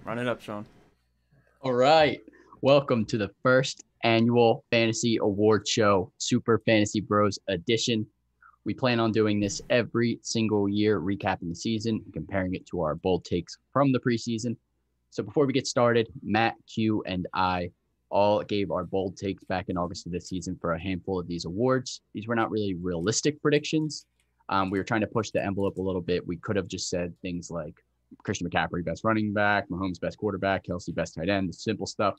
Run it up, Sean. All right. Welcome to the first annual Fantasy Award Show, Super Fantasy Bros Edition. We plan on doing this every single year, recapping the season and comparing it to our bold takes from the preseason. So before we get started, Matt, Q, and I all gave our bold takes back in August of this season for a handful of these awards. These were not really realistic predictions. We were trying to push the envelope a little bit. We could have just said things like Christian McCaffrey, best running back, Mahomes, best quarterback, Kelsey, best tight end, the simple stuff.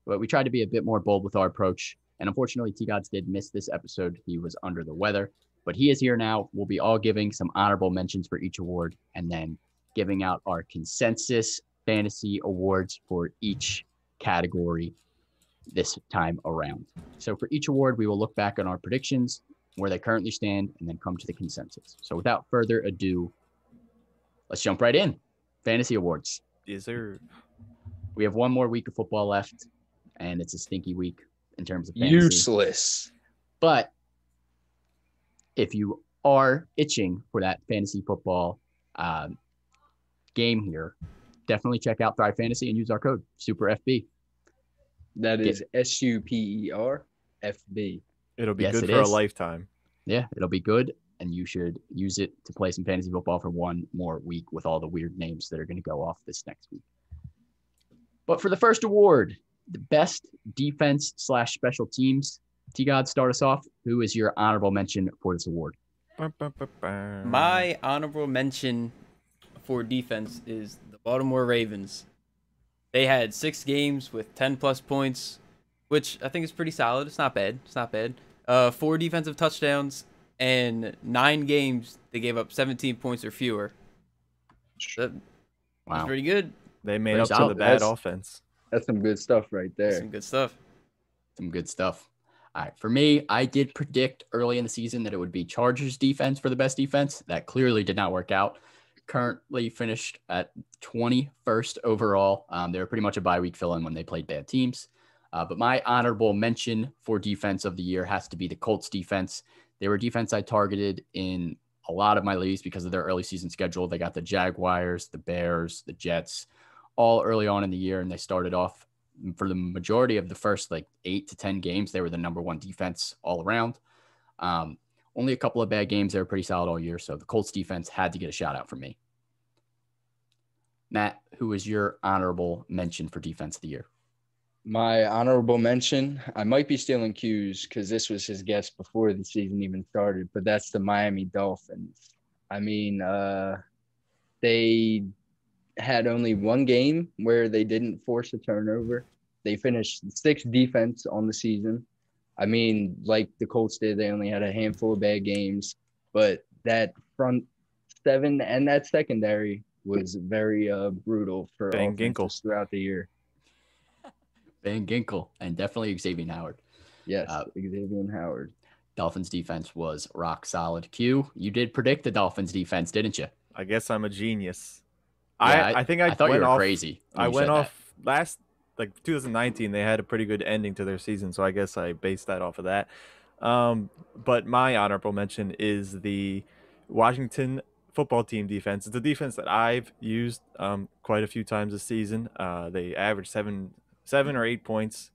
But we tried to be a bit more bold with our approach. And unfortunately, T-Gods did miss this episode. He was under the weather. But he is here now. We'll be all giving some honorable mentions for each award and then giving out our consensus fantasy awards for each category this time around. So for each award, we will look back on our predictions, where they currently stand, and then come to the consensus. So without further ado, let's jump right in. Fantasy awards. Yes, sir. We have one more week of football left, and it's a stinky week in terms of fantasy. Useless. But if you are itching for that fantasy football game here, definitely check out Thrive Fantasy and use our code SUPERFB. That is SUPERFB. It'll be good for a lifetime. Yeah, it'll be good, and you should use it to play some fantasy football for one more week with all the weird names that are going to go off this next week. But for the first award, the best defense/special teams, T-God, start us off. Who is your honorable mention for this award? My honorable mention for defense is the Baltimore Ravens. They had 6 games with 10-plus points, which I think is pretty solid. It's not bad. 4 defensive touchdowns, and 9 games they gave up 17 points or fewer. That's pretty good. They made up to the bad offense. That's some good stuff right there. Some good stuff. All right, for me, I did predict early in the season that it would be Chargers defense for the best defense. That clearly did not work out. Currently finished at 21st overall. They were pretty much a bye week fill-in when they played bad teams. But my honorable mention for defense of the year has to be the Colts defense. They were a defense I targeted in a lot of my leagues because of their early season schedule. They got the Jaguars, the Bears, the Jets, all early on in the year, and they started off for the majority of the first 8 to 10 games. They were the number one defense all around. Only a couple of bad games. They were pretty solid all year. So the Colts defense had to get a shout out from me. Matt, who is your honorable mention for defense of the year? My honorable mention, I might be stealing Q's because this was his guess before the season even started, but that's the Miami Dolphins. I mean, they had only one game where they didn't force a turnover. They finished 6th defense on the season. I mean, like the Colts did, they only had a handful of bad games, but that front 7 and that secondary was very brutal for offenses throughout the year. Van Ginkel and definitely Xavier Howard. Yes, Xavier Howard. Dolphins defense was rock solid. Q, you did predict the Dolphins defense, didn't you? I guess I'm a genius. Yeah, I thought you were crazy. I went off last 2019. They had a pretty good ending to their season, so I guess I based that off of that. But my honorable mention is the Washington football team defense. It's a defense that I've used quite a few times this season. They averaged 7 or 8 points.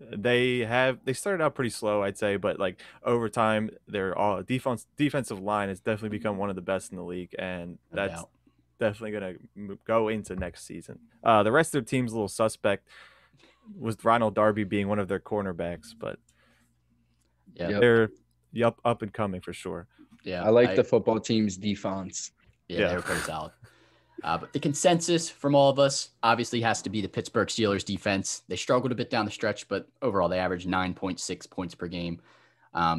They started out pretty slow, I'd say, but over time, their defensive line has definitely become one of the best in the league, and that's definitely going to go into next season. The rest of their team's a little suspect, with Ronald Darby being one of their cornerbacks, but they're up and coming for sure. Yeah, I like the football team's defense. Yeah, they were pretty solid. But the consensus from all of us obviously has to be the Pittsburgh Steelers defense. They struggled a bit down the stretch, but overall they averaged 9.6 points per game.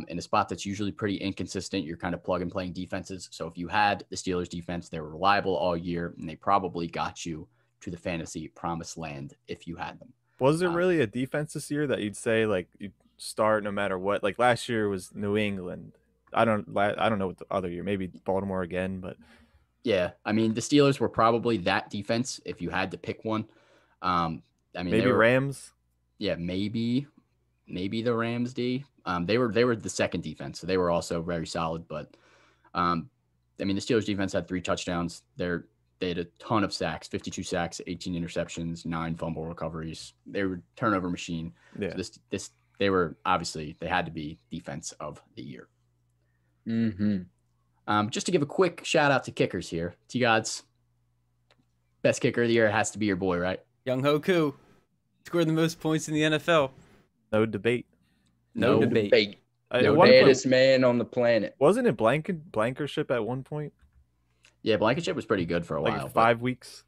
In a spot that's usually pretty inconsistent, you're kind of plug and playing defenses. So if you had the Steelers defense, they were reliable all year, and they probably got you to the fantasy promised land if you had them. Was there really a defense this year that you'd say you'd start no matter what? Like last year was New England. I don't know what the other year, maybe Baltimore again, but yeah, I mean the Steelers were probably that defense if you had to pick one. I mean maybe Rams. Yeah, maybe the Rams D. They were the second defense, so they were also very solid. But I mean, the Steelers defense had 3 touchdowns. They're They had a ton of sacks, 52 sacks, 18 interceptions, 9 fumble recoveries. They were a turnover machine. Yeah. So they were obviously, they had to be defense of the year. Just to give a quick shout out to kickers here. T-Gods, best kicker of the year has to be your boy, right? Young Hoku scored the most points in the NFL. No debate. No debate. The baddest man on the planet. Wasn't it Blankership at one point? Yeah, Blankenship was pretty good for a while. 5 weeks.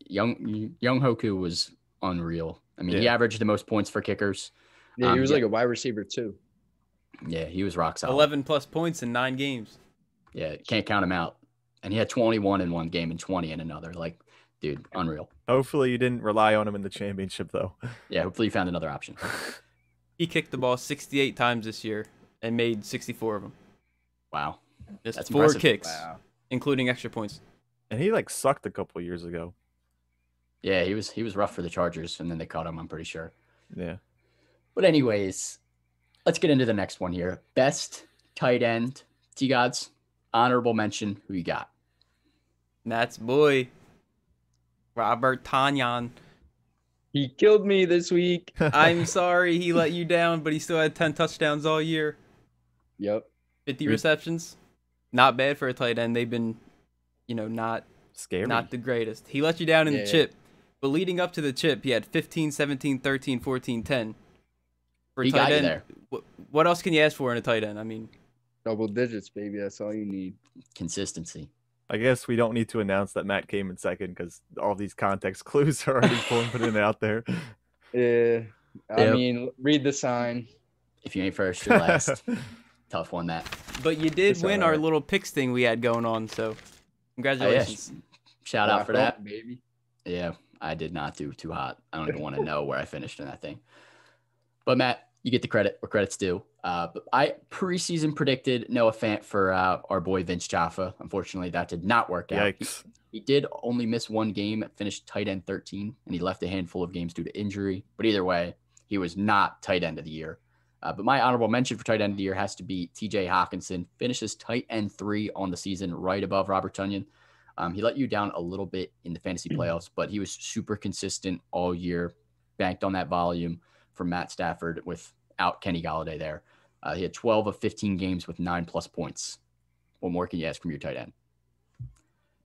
Young Hoku was unreal. I mean, he averaged the most points for kickers. Yeah, he was like a wide receiver too. Yeah, he was rock solid. 11 plus points in 9 games. Yeah, can't count him out. And he had 21 in one game and 20 in another. Like, dude, unreal. Hopefully you didn't rely on him in the championship, though. Yeah, hopefully you found another option. He kicked the ball 68 times this year and made 64 of them. Wow. Just That's 4 impressive. kicks, Wow. including extra points. And he sucked a couple years ago. Yeah, he was rough for the Chargers, and then they caught him, I'm pretty sure. Yeah. But anyways, let's get into the next one here. Best tight end. T-Gods, honorable mention. Who you got? Matt's boy, Robert Tonyan. He killed me this week. I'm sorry he let you down, but he still had 10 touchdowns all year. Yep. 50 receptions. Not bad for a tight end. They've been, not Scary. Not the greatest. He let you down in the chip. But leading up to the chip, he had 15, 17, 13, 14, 10. For He tight got you end, there. What else can you ask for in a tight end? I mean, Double digits, baby. That's all you need. Consistency. I guess we don't need to announce that Matt came in second because all these context clues are already putting it out there. Yeah. I mean, read the sign. If you ain't first, you're last. Tough one, Matt. but you did It's win all our right. little picks thing we had going on, so congratulations. Shout out for that. Baby. Yeah, I did not do too hot. I don't even want to know where I finished in that thing. But Matt, you get the credit where credit's due. But I preseason predicted Noah Fant for our boy Vince Jaffa. Unfortunately, that did not work out. Yikes. He did only miss one game, finished tight end 13, and he left a handful of games due to injury. But either way, he was not tight end of the year. But my honorable mention for tight end of the year has to be TJ Hawkinson. Finishes tight end 3 on the season, right above Robert Tonyan. He let you down a little bit in the fantasy playoffs, but he was super consistent all year, banked on that volume from Matt Stafford without Kenny Golladay there. He had 12 of 15 games with 9+ points. What more can you ask from your tight end?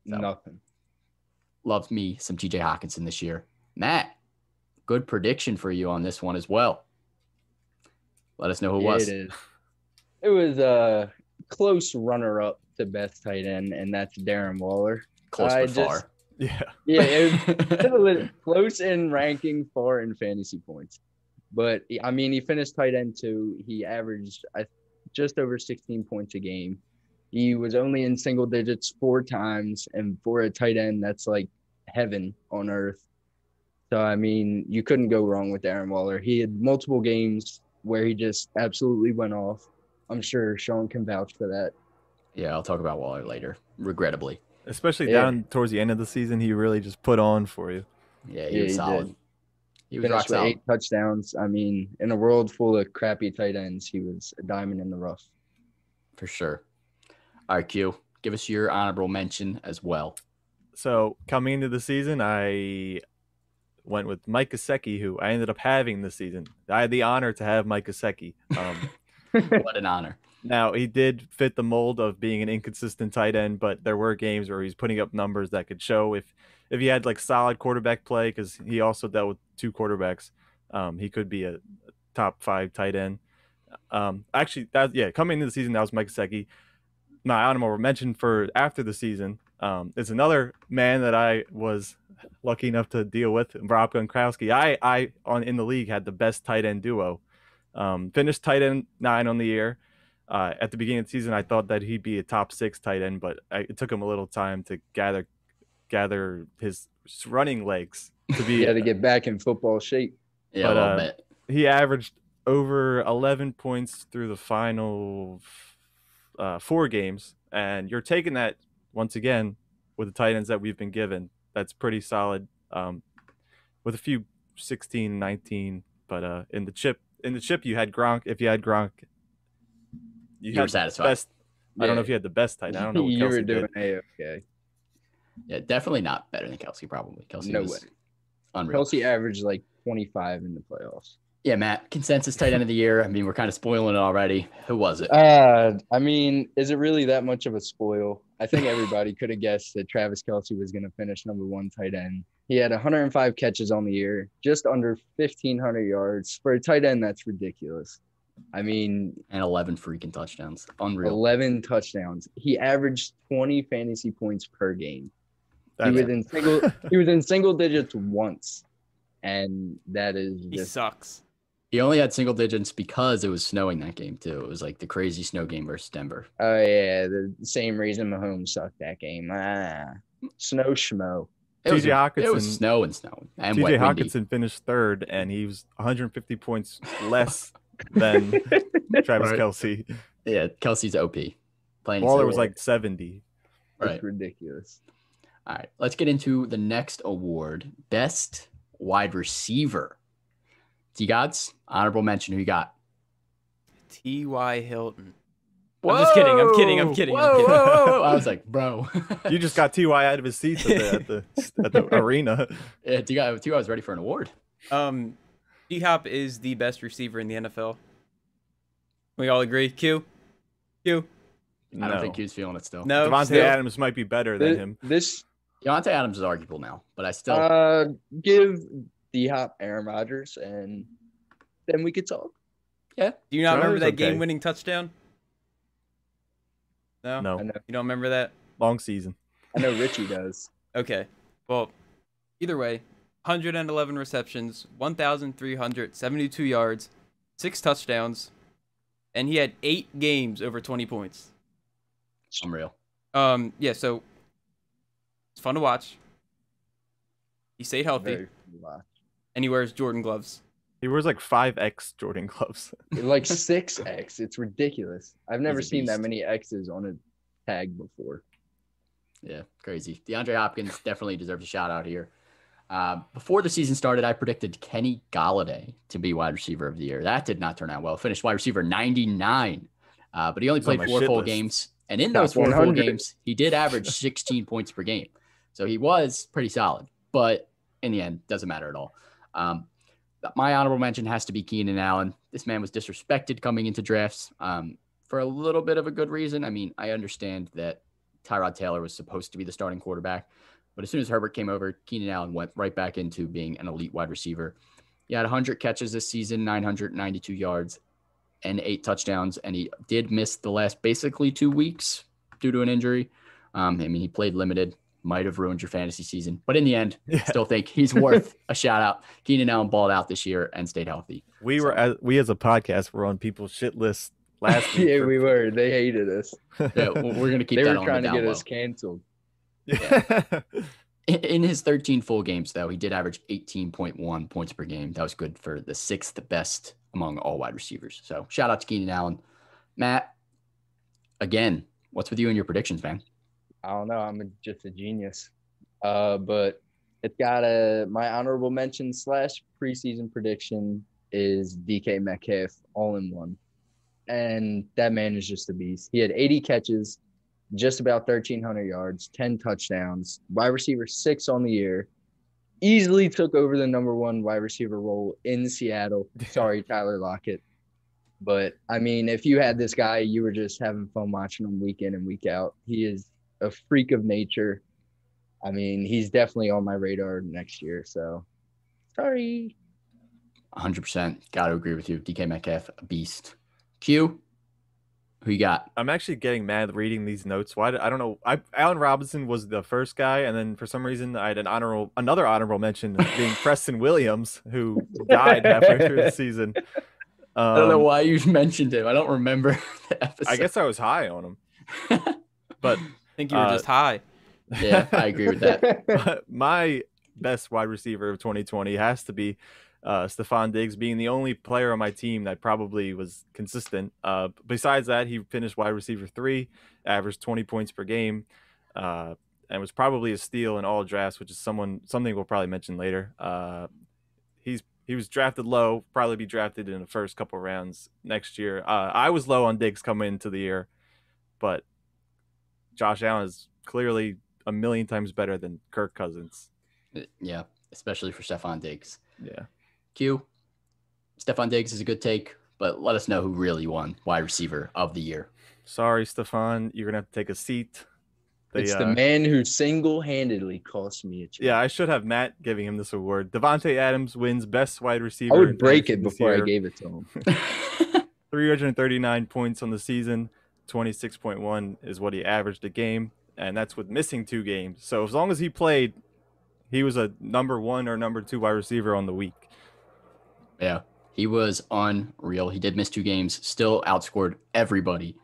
So, Nothing. Loved me some TJ Hawkinson this year. Matt, good prediction for you on this one as well. Let us know who it was. It is. It was a close runner-up to best tight end, and that's Darren Waller. Close but far. Yeah. Yeah, it was close in ranking, far in fantasy points. But, I mean, he finished tight end 2. He averaged just over 16 points a game. He was only in single digits 4 times, and for a tight end, that's like heaven on earth. So, I mean, you couldn't go wrong with Darren Waller. He had multiple games where he just absolutely went off. I'm sure Sean can vouch for that. Yeah, I'll talk about Waller later, regrettably. Especially down towards the end of the season, he really just put on for you. Yeah, he was solid. Did. He was rock Finished with solid. 8 touchdowns. I mean, in a world full of crappy tight ends, he was a diamond in the rough. For sure. All right, Q, give us your honorable mention as well. So coming into the season, I went with Mike Gaseki, who I ended up having this season. I had the honor to have Mike Gaseki. What an honor. Now, he did fit the mold of being an inconsistent tight end, but there were games where he's putting up numbers that could show if he had like solid quarterback play, because he also dealt with 2 quarterbacks. He could be a top 5 tight end. Actually, coming into the season, that was Mike Gesicki. My honorable mention for after the season is another man that I was lucky enough to deal with, Rob Gronkowski. I in the league had the best tight end duo. Finished tight end 9 on the year. At the beginning of the season, I thought that he'd be a top 6 tight end, but it took him a little time to gather his running legs to be. He had to get back in football shape. Yeah, But, a little bit. He averaged over 11 points through the final 4 games, and you're taking that once again with the tight ends that we've been given. That's pretty solid. With a few 16, 19, but in the chip you had Gronk. If you had Gronk, You were satisfied. I don't know if you had the best tight end. I don't know what You Kelsey were doing did. A-okay. Yeah, definitely not better than Kelsey, probably. Kelsey No was way. unreal. Kelsey averaged like 25 in the playoffs. Yeah, Matt, consensus tight end of the year. I mean, we're kind of spoiling it already. Who was it? I mean, is it really that much of a spoil? I think everybody could have guessed that Travis Kelsey was going to finish number 1 tight end. He had 105 catches on the year, just under 1,500 yards. For a tight end, that's ridiculous. I mean, and 11 freaking touchdowns. Unreal. 11 touchdowns. He averaged 20 fantasy points per game. He was in single digits once, and that is just... He sucks. He only had single digits because it was snowing that game, too. It was like the crazy snow game versus Denver. Oh, yeah. The same reason Mahomes sucked that game. Snow schmo. It was snow and snow. And TJ Hawkinson finished third, and he was 150 points less than Travis Kelsey. Yeah, Kelsey's OP. Waller was like 70. Right. It's ridiculous. All right, let's get into the next award. Best wide receiver. T-Gods, honorable mention. Who you got? T.Y. Hilton. Whoa! I'm just kidding. I'm kidding. Whoa. I was like, bro. You just got T.Y. out of his seat at the arena. Yeah, T.Y. was ready for an award. D-Hop is the best receiver in the NFL. We all agree? Q? I don't think Q's feeling it still. No. Devonta Adams might be better than him. Devonta Adams is arguable now, but I still give D-Hop Aaron Rodgers, and then we could talk. Yeah. Do you not remember that game-winning touchdown? No. You don't remember that? Long season. I know Richie does. Okay. Well, either way, 111 receptions, 1,372 yards, 6 touchdowns, and he had 8 games over 20 points. Unreal. Yeah, so it's fun to watch. He stayed healthy. Very fun to watch. And he wears Jordan gloves. He wears like 5X Jordan gloves. Like 6X. It's ridiculous. I've never seen that beast. many X's on a tag before. Yeah, crazy. DeAndre Hopkins definitely deserves a shout out here. Before the season started, I predicted Kenny Golladay to be wide receiver of the year. That did not turn out well. Finished wide receiver 99, but he only played 4 full games. And in those 4 full games, he did average 16 points per game. So he was pretty solid. But in the end, doesn't matter at all. My honorable mention has to be Keenan Allen. This man was disrespected coming into drafts for a little bit of a good reason. I mean, I understand that Tyrod Taylor was supposed to be the starting quarterback, but as soon as Herbert came over, Keenan Allen went right back into being an elite wide receiver. He had 100 catches this season, 992 yards, and 8 touchdowns, and he did miss the last basically 2 weeks due to an injury. I mean, he played limited. Might have ruined your fantasy season. But in the end, still think he's worth a shout out. Keenan Allen balled out this year and stayed healthy. We as a podcast were on people's shit list last week. Yeah, we were. They hated us. Yeah, we're gonna keep that on the down low. They were trying to get us canceled. Yeah. In his 13 full games, though, he did average 18.1 points per game. That was good for the 6th best among all wide receivers. So shout out to Keenan Allen. Matt, again, what's with you and your predictions, man? I don't know. I'm just a genius. But it's got my honorable mention / preseason prediction is DK Metcalf all in one. And that man is just a beast. He had 80 catches, just about 1,300 yards, 10 touchdowns, wide receiver 6 on the year. Easily took over the number 1 wide receiver role in Seattle. Sorry, Tyler Lockett. But, I mean, if you had this guy, you were just having fun watching him week in and week out. He is a freak of nature. I mean, he's definitely on my radar next year. So, sorry. 100%. Got to agree with you. DK Metcalf, a beast. Q, who you got? I'm actually getting mad reading these notes. Why? I don't know. Allen Robinson was the first guy, and then for some reason I had another honorable mention being Preston Williams, who died halfway through the season. I don't know why you mentioned him. I don't remember the episode. I guess I was high on him, but I think you were just high. Yeah, I agree with that. My best wide receiver of 2020 has to be Stefan Diggs, being the only player on my team that probably was consistent. Besides that, he finished wide receiver 3, averaged 20 points per game, and was probably a steal in all drafts, which is something we'll probably mention later. He was drafted low, probably be drafted in the first couple rounds next year. I was low on Diggs coming into the year, but Josh Allen is clearly a million times better than Kirk Cousins. Yeah, especially for Stefan Diggs. Yeah. Q, Stefan Diggs is a good take, but let us know who really won wide receiver of the year. Sorry, Stefan, you're gonna have to take a seat. It's the man who single-handedly cost me a job. Yeah, I should have Matt giving him this award. Devonta Adams wins best wide receiver. I would break it before I gave it to him. 339 points on the season, 26.1 is what he averaged a game, and that's with missing 2 games. So as long as he played, he was a number 1 or number 2 wide receiver on the week. Yeah, he was unreal. He did miss 2 games, still outscored everybody.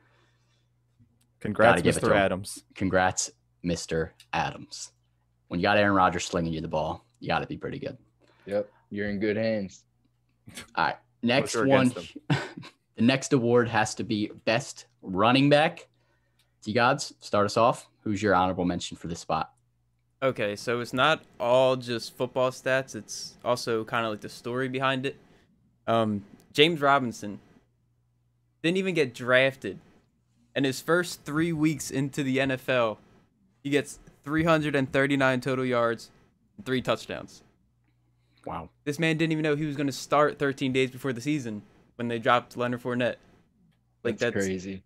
Congrats, Mr. Adams. Congrats, Mr. Adams. When you got Aaron Rodgers slinging you the ball, you got to be pretty good. Yep, you're in good hands. All right, next one. The next award has to be Best Running Back. T-Gods, start us off. Who's your honorable mention for this spot? Okay, so it's not all just football stats. It's also kind of like the story behind it. James Robinson didn't even get drafted. And his first 3 weeks into the NFL, he gets 339 total yards and 3 touchdowns. Wow. This man didn't even know he was going to start 13 days before the season when they dropped Leonard Fournette. That's crazy.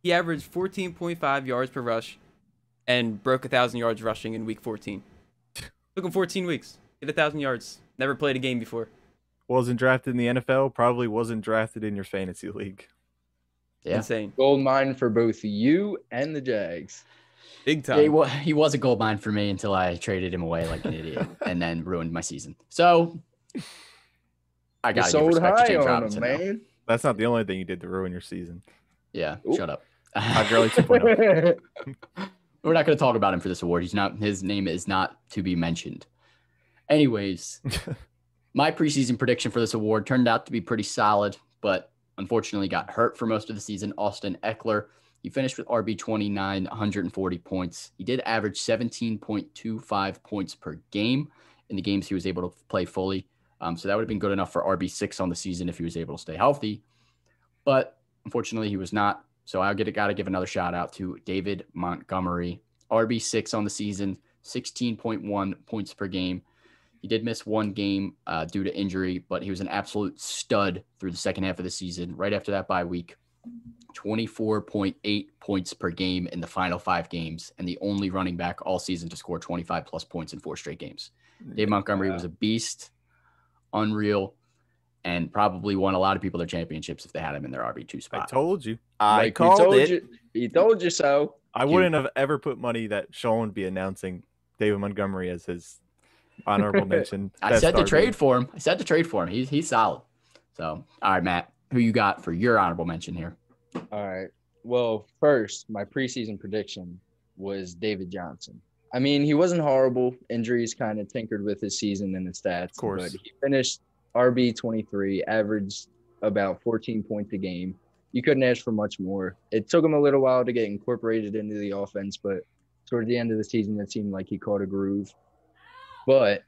He averaged 14.5 yards per rush and broke 1,000 yards rushing in week 14. Took him 14 weeks. Hit 1,000 yards. Never played a game before. Wasn't drafted in the NFL. Probably wasn't drafted in your fantasy league. Yeah. Insane. Gold mine for both you and the Jags. Big time. Yeah, he was a gold mine for me until I traded him away like an idiot and then ruined my season. So I got to give respect to James Robinson. Man. That's not the only thing you did to ruin your season. Yeah, Ooh. Shut up. Todd Gurley 2.0. We're not going to talk about him for this award. His name is not to be mentioned. Anyways, my preseason prediction for this award turned out to be pretty solid, but unfortunately got hurt for most of the season. Austin Eckler, he finished with RB29, 140 points. He did average 17.25 points per game in the games he was able to play fully. So that would have been good enough for RB6 on the season if he was able to stay healthy. But unfortunately, he was not. So I got to give another shout out to David Montgomery, RB6 on the season, 16.1 points per game. He did miss 1 game due to injury, but he was an absolute stud through the second half of the season. Right after that bye week, 24.8 points per game in the final 5 games, and the only running back all season to score 25-plus points in 4 straight games. Dave Montgomery was a beast, unreal, and probably won a lot of people their championships if they had him in their RB2 spot. I told you. He told you so. I wouldn't have ever put money that Sean would be announcing David Montgomery as his honorable mention. I said to trade for him. He's solid. So, all right, Matt, who you got for your honorable mention here? All right. Well, first, my preseason prediction was David Johnson. I mean, he wasn't horrible. Injuries kind of tinkered with his season and his stats. Of course. But he finished RB23, averaged about 14 points a game. You couldn't ask for much more. It took him a little while to get incorporated into the offense, but toward the end of the season, it seemed like he caught a groove. But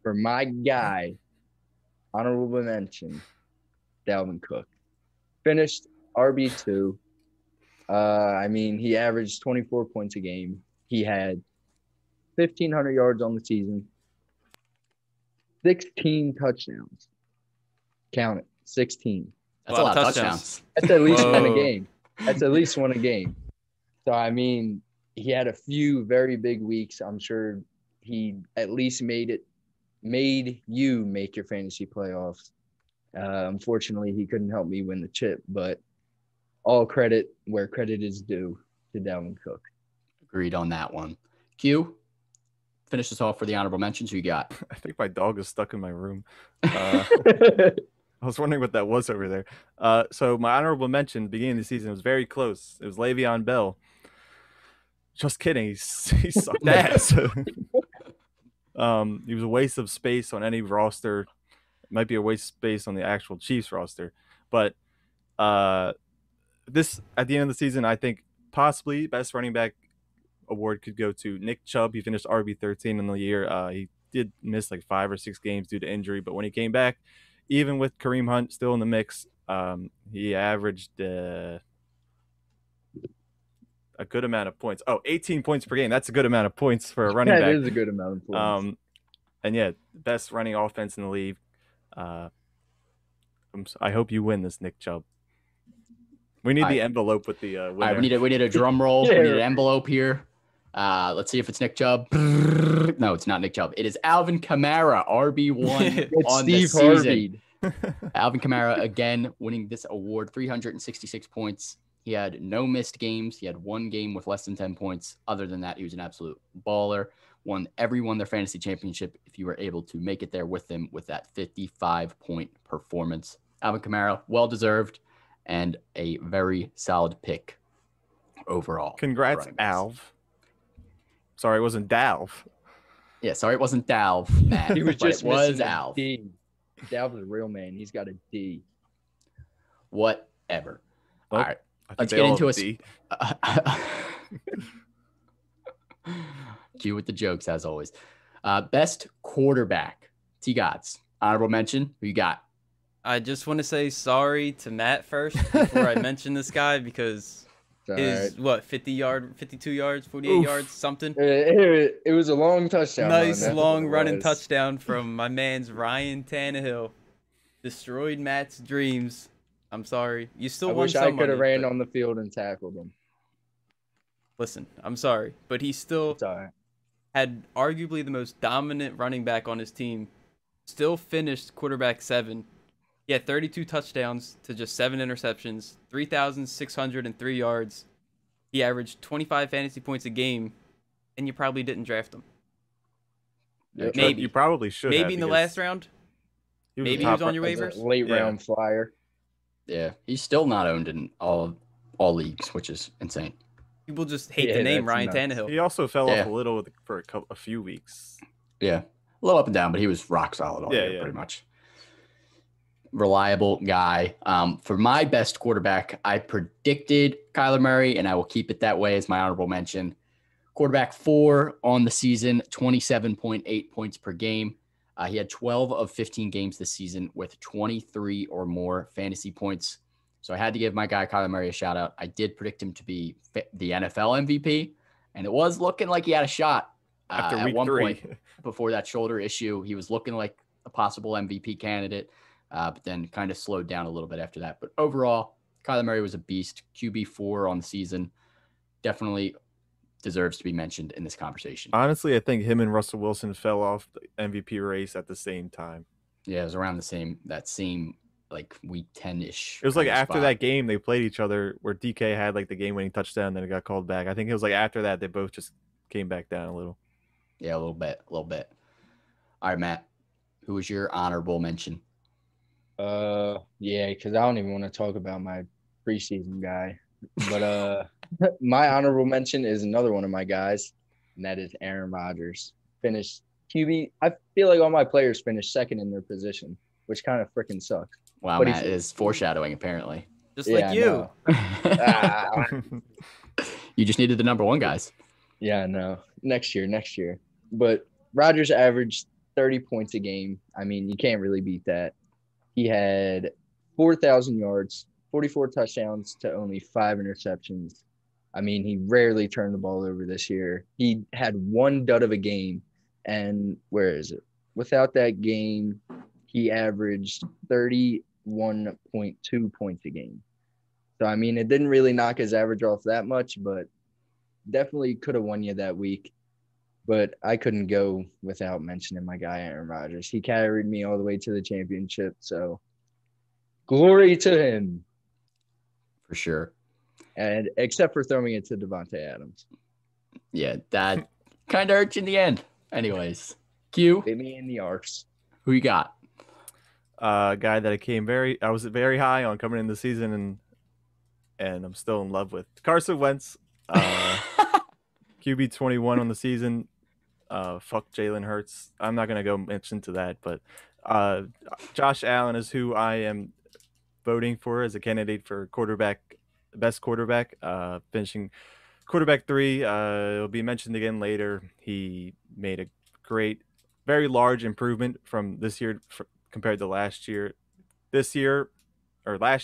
for my guy, honorable mention, Dalvin Cook. Finished RB2. I mean, he averaged 24 points a game. He had 1,500 yards on the season, 16 touchdowns. Count it, 16. That's a lot of touchdowns. That's at least one a game. That's at least one a game. So, I mean, he had a few very big weeks. I'm sure he at least made you make your fantasy playoffs. Unfortunately, he couldn't help me win the chip, but all credit where credit is due to Dalvin Cook. Agreed on that one. Q, finish this off for the honorable mentions. Who you got? I think my dog is stuck in my room. I was wondering what that was over there. So my honorable mention, beginning of the season, was very close. It was Le'Veon Bell. Just kidding. He sucked ass. He was a waste of space on any roster. It might be a waste of space on the actual Chiefs roster. But this, at the end of the season, I think possibly best running back award could go to Nick Chubb. He finished RB13 in the year. He did miss like 5 or 6 games due to injury, but when he came back, even with Kareem Hunt still in the mix, he averaged a good amount of points. 18 points per game. That's a good amount of points for a running back. That is a good amount of points. And yeah, best running offense in the league. I hope you win this, Nick Chubb. We need the envelope with the winner. All right, we need a drum roll. We need an envelope here. Let's see if it's Nick Chubb. No, it's not Nick Chubb. It is Alvin Kamara, RB1 on Steve the season. Alvin Kamara, again, winning this award, 366 points. He had no missed games. He had one game with less than 10 points. Other than that, he was an absolute baller. Won their fantasy championship if you were able to make it there with him with that 55-point performance. Alvin Kamara, well-deserved and a very solid pick overall. Congrats, Alv. Sorry, it wasn't Dalv. Yeah, sorry, it wasn't Dalv, Matt. He was just was missing Alv. D. Dalv is a real man. He's got a D. Whatever. Well, all right, let's get into it. Cue with the jokes, as always. Best quarterback. T-Gods. Honorable mention. Who you got? I just want to say sorry to Matt first before I mention this guy because his, 52 yards, 48 yards, something. It was a long touchdown. Nice long running touchdown from my man's Ryan Tannehill. Destroyed Matt's dreams. I'm sorry. You still won some money. I wish I could have ran on the field and tackled him. Listen, I'm sorry, but he still had arguably the most dominant running back on his team. Still finished quarterback 7. He had 32 touchdowns to just 7 interceptions, 3,603 yards. He averaged 25 fantasy points a game, and you probably didn't draft him. Yeah, maybe. You probably should. Maybe in the last round. Maybe he was on your waivers. Late round flyer. Yeah, he's still not owned in all leagues, which is insane. People just hate the name Ryan Tannehill. He also fell off a little for a few weeks. Yeah, a little up and down, but he was rock solid all year, pretty much. Reliable guy. For my best quarterback, I predicted Kyler Murray, and I will keep it that way as my honorable mention. Quarterback 4 on the season, 27.8 points per game. He had 12 of 15 games this season with 23 or more fantasy points. So I had to give my guy Kyler Murray a shout out. I did predict him to be the NFL MVP, and it was looking like he had a shot. After week at one 3. point before that shoulder issue, he was looking like a possible MVP candidate, but then kind of slowed down a little bit after that. But overall, Kyler Murray was a beast. QB4 on the season. Definitely deserves to be mentioned in this conversation. Honestly, I think him and Russell Wilson fell off the MVP race at the same time. Yeah, it was around that same like week 10-ish. It was like after that game they played each other where DK had like the game-winning touchdown, then it got called back. I think it was like after that they both just came back down a little. Yeah, a little bit. All right, Matt, who was your honorable mention? Yeah, because I don't even want to talk about my preseason guy. But my honorable mention is another one of my guys, and that is Aaron Rodgers. Finished QB. I feel like all my players finished second in their position, which kind of freaking sucks. Wow, but Matt is foreshadowing, apparently. Just like you. You just needed the number 1 guys. Yeah, no. Next year. But Rodgers averaged 30 points a game. I mean, you can't really beat that. He had 4,000 yards, 44 touchdowns to only 5 interceptions. I mean, he rarely turned the ball over this year. He had one dud of a game, and where is it? Without that game, he averaged 31.2 points a game. So, I mean, it didn't really knock his average off that much, but definitely could have won you that week. But I couldn't go without mentioning my guy, Aaron Rodgers. He carried me all the way to the championship. So, glory to him. For sure. And except for throwing it to Devonta Adams. Yeah, that kind of hurt you in the end. Anyways, Q. Hit me in the arse. Who you got? Guy that I was very high on coming into the season, and I'm still in love with Carson Wentz. QB 21 on the season. Fuck Jalen Hurts. I'm not gonna go mention to that, but Josh Allen is who I am voting for as a candidate for best quarterback. Finishing quarterback 3. It'll be mentioned again later. He made a very large improvement from this year compared to last year. Last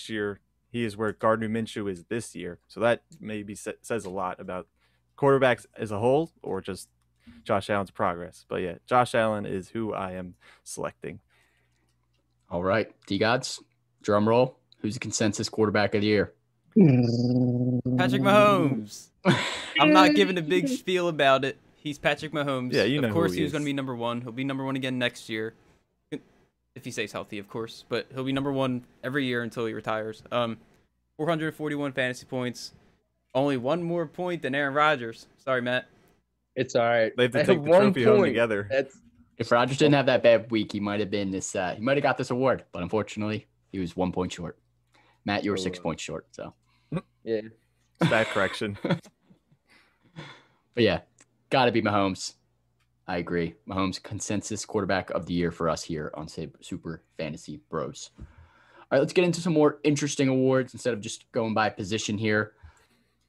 year he is where Gardner Minshew is this year. So that maybe says a lot about quarterbacks as a whole or just Josh Allen's progress. But yeah, Josh Allen is who I am selecting. All right, D-Gods, drum roll. Who's the consensus quarterback of the year? Patrick Mahomes. I'm not giving a big spiel about it. He's Patrick Mahomes. Yeah, you know of course, he was going to is. be number one. He'll be number one again next year, if he stays healthy, of course. But he'll be number one every year until he retires. 441 fantasy points. Only one more point than Aaron Rodgers. Sorry, Matt. It's all right. They have to take the trophy home together. If Rodgers didn't have that bad week, he might have been this. He might have got this award, but unfortunately, he was 1 point short. Matt, you were 6 points short. So, yeah, stat correction. But yeah, got to be Mahomes. I agree. Mahomes consensus quarterback of the year for us here on Super Fantasy Bros. All right, let's get into some more interesting awards instead of just going by position here.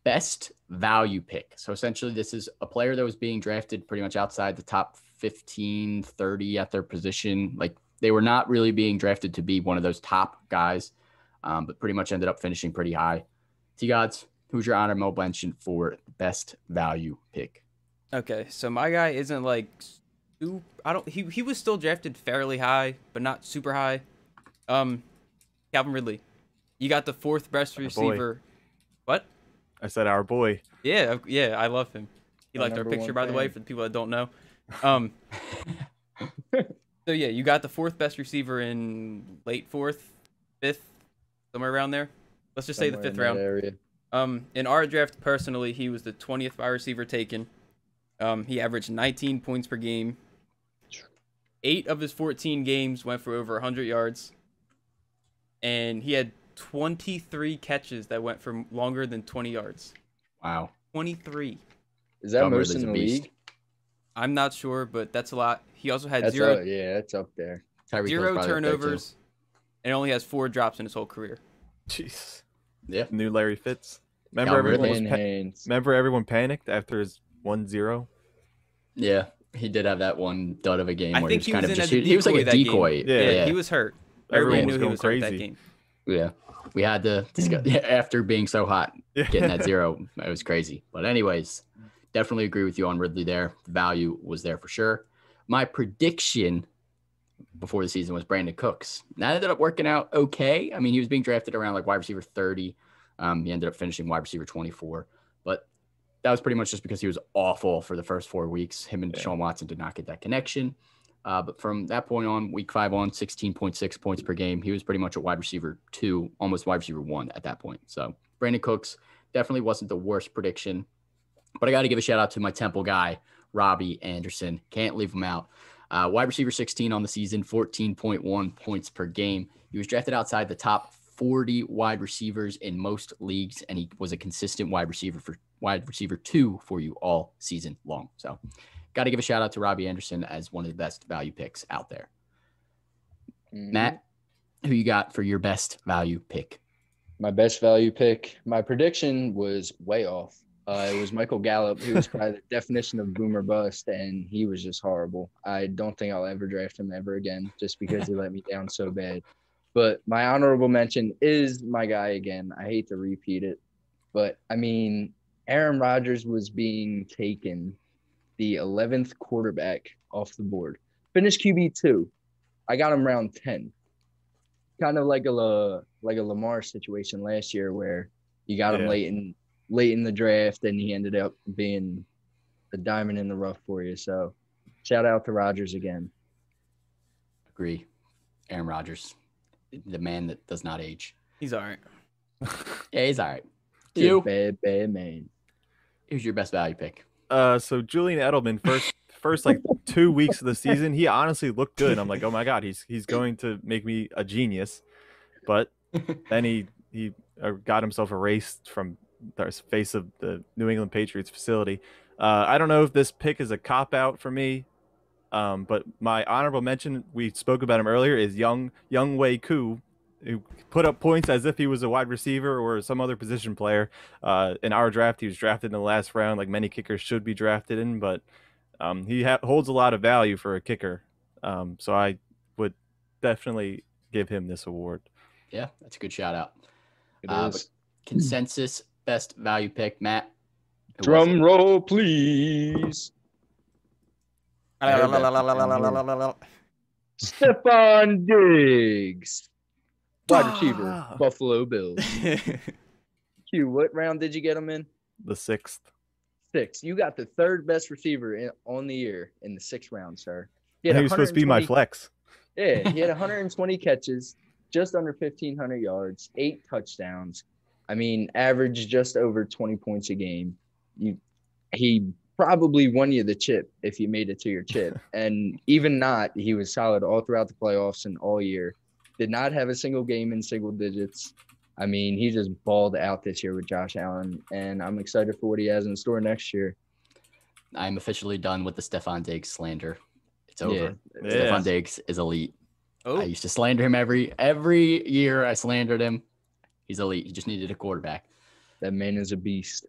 Best value pick. So essentially, this is a player that was being drafted pretty much outside the top 15, 30 at their position. Like they were not really being drafted to be one of those top guys, but pretty much ended up finishing pretty high. T-Gods, who's your honorable mention for best value pick? Okay, so my guy isn't like he was still drafted fairly high, but not super high. Calvin Ridley. You got the fourth best receiver. What? I said our boy. Yeah, I love him. He My liked our number picture, one by the way, fan. for the people that don't know. So yeah, you got the fourth best receiver in late fourth, fifth, somewhere around there. Let's just say the fifth round. Area. In our draft, personally, he was the 20th wide receiver taken. He averaged 19 points per game. 8 of his 14 games went for over 100 yards. And he had 23 catches that went for longer than 20 yards. Wow. 23. Is that Calvin most Ridley's in a the beast. league? I'm not sure, but that's a lot. He also had That's zero that's up there. Tyreek Hill's probably up there, too. turnovers and only has 4 drops in his whole career. Jeez. Yeah. New Larry Fitz. Calvin Remember everyone panicked after his 1-0? Yeah. He did have that one dud of a game I where think he was kind of in just as a he was like a that game. decoy. Yeah. He was hurt. Everyone Everyone was knew he going was hurt that crazy. game. Yeah. We had to discuss after being so hot, getting that 0. It was crazy. But anyways, definitely agree with you on Ridley there. The value was there for sure. My prediction before the season was Brandon Cooks. That ended up working out okay. I mean, he was being drafted around like wide receiver 30. He ended up finishing wide receiver 24. But that was pretty much just because he was awful for the first 4 weeks. Him and Deshaun Watson did not get that connection. But from that point on, week 5 on, 16.6 points per game. He was pretty much a wide receiver 2, almost wide receiver 1 at that point. So Brandon Cooks definitely wasn't the worst prediction. But I got to give a shout out to my Temple guy, Robbie Anderson. Can't leave him out. Wide receiver 16 on the season, 14.1 points per game. He was drafted outside the top 40 wide receivers in most leagues, and he was a consistent wide receiver 2 for you all season long. So got to give a shout out to Robbie Anderson as one of the best value picks out there. Matt, who you got for your best value pick? My best value pick. My prediction was way off. It was Michael Gallup, who was probably the definition of boomer bust, and he was just horrible. I don't think I'll ever draft him ever again just because he let me down so bad. But my honorable mention is my guy again. I hate to repeat it, but, I mean, Aaron Rodgers was being taken the 11th quarterback off the board. Finished QB2. I got him round 10. Kind of like a Lamar situation last year where you got him late in the draft, and he ended up being a diamond in the rough for you. So shout out to Rodgers again. Agree. Aaron Rodgers, the man that does not age. He's all right. Yeah, he's all right. He's a bad man. Who's your best value pick? So Julian Edelman, first like 2 weeks of the season, he honestly looked good. I'm like, oh my god, he's going to make me a genius. But then he got himself erased from the face of the New England Patriots facility. I don't know if this pick is a cop out for me, but my honorable mention, we spoke about him earlier, is Young Wei Koo, who put up points as if he was a wide receiver or some other position player. In our draft, he was drafted in the last round, like many kickers should be drafted in, but he holds a lot of value for a kicker. So I would definitely give him this award. Yeah, that's a good shout out. It is. Consensus best value pick, Matt. Drum roll, please. Stefan Diggs. Wide receiver, Buffalo Bills. Q, what round did you get him in? The 6th. 6th. You got the 3rd best receiver on the year in the 6th round, sir. He was supposed to be my flex. Yeah, he had 120 catches, just under 1,500 yards, 8 touchdowns. I mean, averaged just over 20 points a game. He probably won you the chip if you made it to your chip. And even not, he was solid all throughout the playoffs and all year. Did not have a single game in single digits. I mean, he just balled out this year with Josh Allen, and I'm excited for what he has in store next year. I'm officially done with the Stefan Diggs slander. It's over. Yeah. Stefan Diggs is elite. Oh. I used to slander him every year. I slandered him. He's elite. He just needed a quarterback. That man is a beast.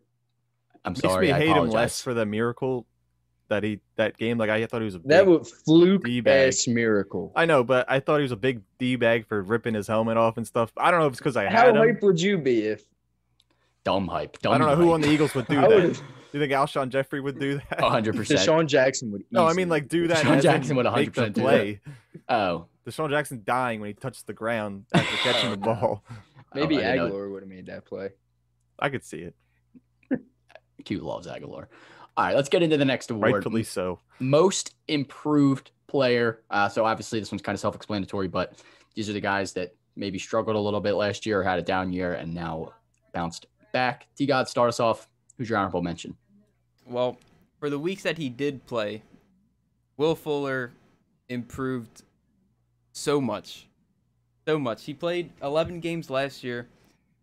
I'm sorry. Makes me I hate apologize. him less for the miracle that game. Like I thought he was a big That was fluke D-bag. ass miracle. I know, but I thought he was a big D-bag for ripping his helmet off and stuff. I don't know if it's because I How had him. hype would you be if Dumb hype. I don't know who on the Eagles would do I that. would- Do you think Alshon Jeffrey would do that? 100%. Deshaun Jackson would? No, I easily- mean like do that. Deshaun as Jackson in would make 100% the do play. Oh. Deshaun Jackson dying when he touched the ground after catching the ball. maybe I didn't know. Aguilar would have made that play. I could see it. Q loves Aguilar. All right, let's get into the next award. Rightfully so. Most improved player. So obviously this one's kind of self-explanatory, but these are the guys that maybe struggled a little bit last year or had a down year and now bounced back. T-God, start us off. Who's your honorable mention? Well, for the weeks that he did play, Will Fuller improved so much. So much. He played 11 games last year.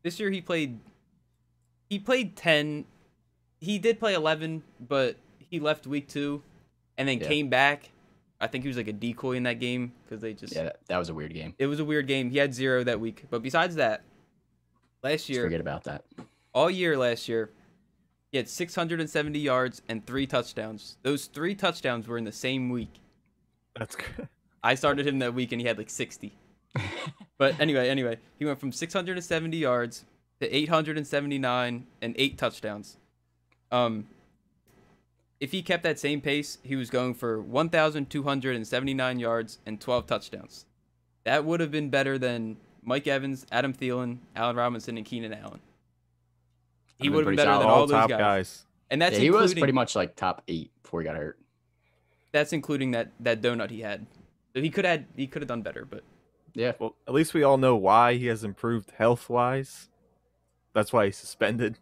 This year he played 10. He did play 11, but he left week 2 and then came back. I think he was like a decoy in that game because they just... Yeah, that was a weird game. It was a weird game. He had 0 that week. But besides that, last year... Forget about that. All year last year, he had 670 yards and 3 touchdowns. Those 3 touchdowns were in the same week. That's good. I started him that week and he had like 60. But anyway, he went from 670 yards to 879 and 8 touchdowns. If he kept that same pace, he was going for 1,279 yards and 12 touchdowns. That would have been better than Mike Evans, Adam Thielen, Allen Robinson, and Keenan Allen. He would have been better than all those top guys. And that's he was pretty much like top 8 before he got hurt. That's including that donut he had. So he could have done better, but yeah. Well, at least we all know why he has improved health-wise. That's why he's suspended.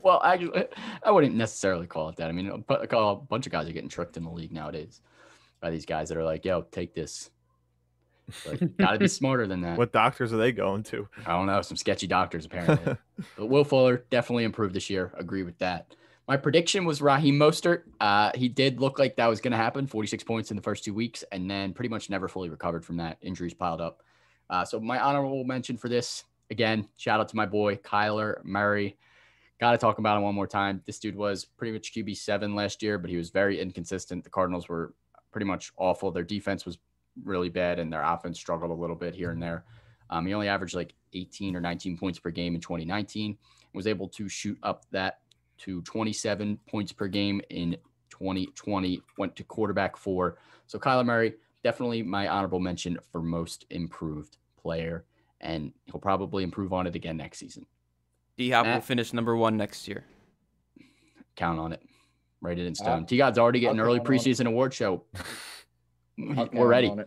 Well, actually, I wouldn't necessarily call it that. I mean, a bunch of guys are getting tricked in the league nowadays by these guys that are like, yo, take this. Like, gotta be smarter than that. What doctors are they going to? I don't know. Some sketchy doctors, apparently. But Will Fuller definitely improved this year. Agree with that. My prediction was Raheem Mostert. He did look like that was going to happen. 46 points in the first 2 weeks, and then pretty much never fully recovered from that. Injuries piled up. So my honorable mention for this, again, shout out to my boy, Kyler Murray. Got to talk about him one more time. This dude was pretty much QB7 last year, but he was very inconsistent. The Cardinals were pretty much awful. Their defense was really bad, and their offense struggled a little bit here and there. He only averaged like 18 or 19 points per game in 2019. Was able to shoot up that to 27 points per game in 2020. Went to quarterback 4. So Kyler Murray, definitely my honorable mention for most improved player, and he'll probably improve on it again next season. D-Hop will finish number 1 next year. Count on it. Write it in stone. T-God's already getting an early preseason award show. We're ready. All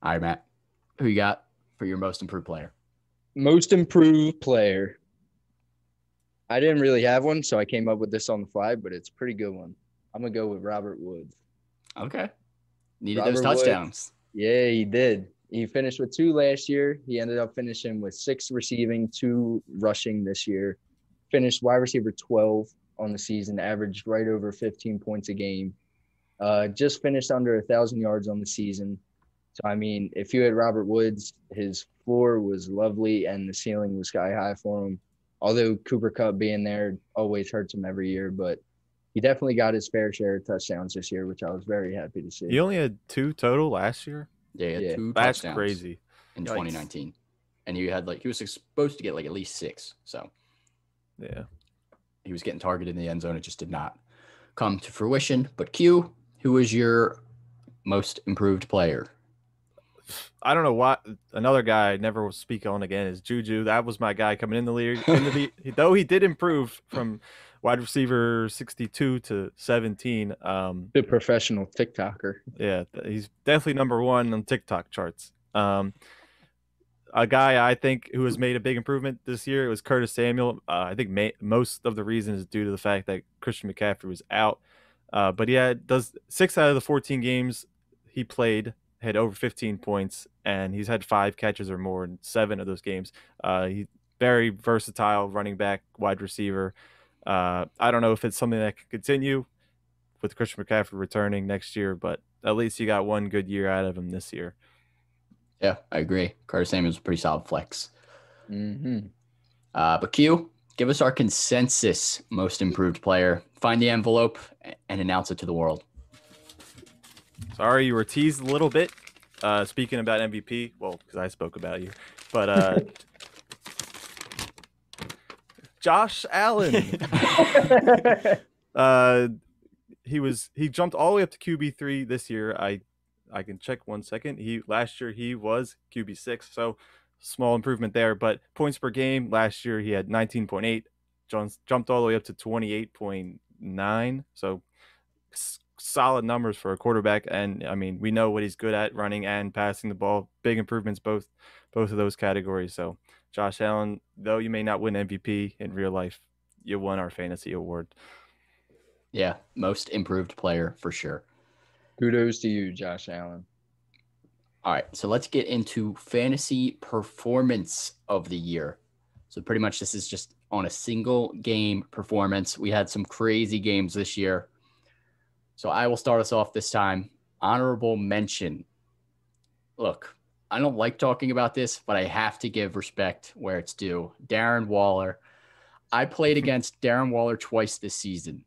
right, Matt. Who you got for your most improved player? Most improved player. I didn't really have one, so I came up with this on the fly, but it's a pretty good one. I'm going to go with Robert Woods. Okay. Needed Robert those touchdowns. Woods. Yeah, he did. He finished with 2 last year. He ended up finishing with 6 receiving, 2 rushing this year. Finished wide receiver 12 on the season, averaged right over 15 points a game. Just finished under 1,000 yards on the season. So, I mean, if you had Robert Woods, his floor was lovely and the ceiling was sky high for him. Although Cooper Kupp being there always hurts him every year, but he definitely got his fair share of touchdowns this year, which I was very happy to see. He only had 2 total last year? Yeah, he had 2 That's touchdowns crazy. in 2019. and he was supposed to get like at least 6. So Yeah. he was getting targeted in the end zone. It just did not come to fruition. But Q, who was your most improved player? I don't know what another guy I never will speak on again is Juju. That was my guy coming in the league. Though he did improve from wide receiver 62 to 17. The professional TikToker. Yeah, he's definitely number 1 on TikTok charts. A guy I think who has made a big improvement this year, it was Curtis Samuel. I think most of the reason is due to the fact that Christian McCaffrey was out. But he does 6 out of the 14 games he played had over 15 points, and he's had 5 catches or more in 7 of those games. He's very versatile running back, wide receiver. I don't know if it's something that could continue with Christian McCaffrey returning next year, but at least you got 1 good year out of him this year. Yeah, I agree. Curtis Samuel's a pretty solid flex. Mm-hmm. But Q, give us our consensus most improved player. Find the envelope and announce it to the world. Sorry, you were teased a little bit. Speaking about MVP, well, because I spoke about you, but Josh Allen. He jumped all the way up to QB3 this year. I can check 1 second. Last year he was QB6, so small improvement there. But points per game last year he had 19.8. Jumped all the way up to 28.9. So solid numbers for a quarterback. And I mean, we know what he's good at, running and passing the ball. Big improvements both of those categories. So Josh Allen, though you may not win MVP in real life, you won our fantasy award. Yeah, most improved player for sure. Kudos to you, Josh Allen. All right, so let's get into fantasy performance of the year. So pretty much this is just on a single game performance. We had some crazy games this year. So I will start us off this time. Honorable mention. Look, I don't like talking about this, but I have to give respect where it's due. Darren Waller. I played against Darren Waller twice this season.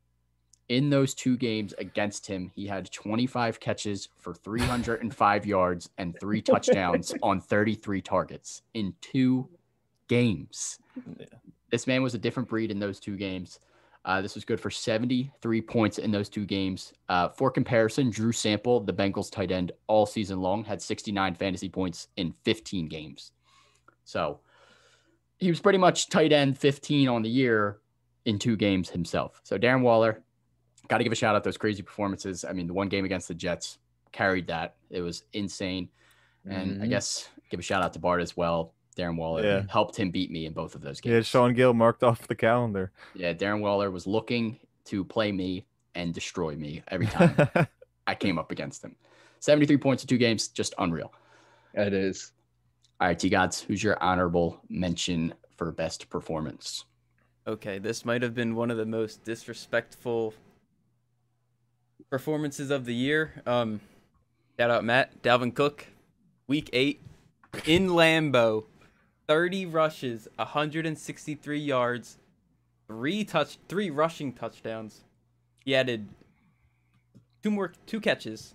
In those 2 games against him, he had 25 catches for 305 yards and 3 touchdowns on 33 targets in 2 games. Yeah. This man was a different breed in those 2 games. This was good for 73 points in those 2 games. For comparison, Drew Sample, the Bengals tight end all season long, had 69 fantasy points in 15 games. So he was pretty much tight end 15 on the year in 2 games himself. So Darren Waller, got to give a shout out those crazy performances. I mean, the 1 game against the Jets carried that. It was insane. And I guess give a shout out to Bart as well. Darren Waller helped him beat me in both of those games. Yeah, Sean Gill marked off the calendar. Yeah, Darren Waller was looking to play me and destroy me every time I came up against him. 73 points in 2 games, just unreal. It is. All right, T-Gods, who's your honorable mention for best performance? Okay, this might have been one of the most disrespectful performances of the year. Shout out Matt. Dalvin Cook, week 8 in Lambeau, 30 rushes, 163 yards, 3 rushing touchdowns. He added 2 catches,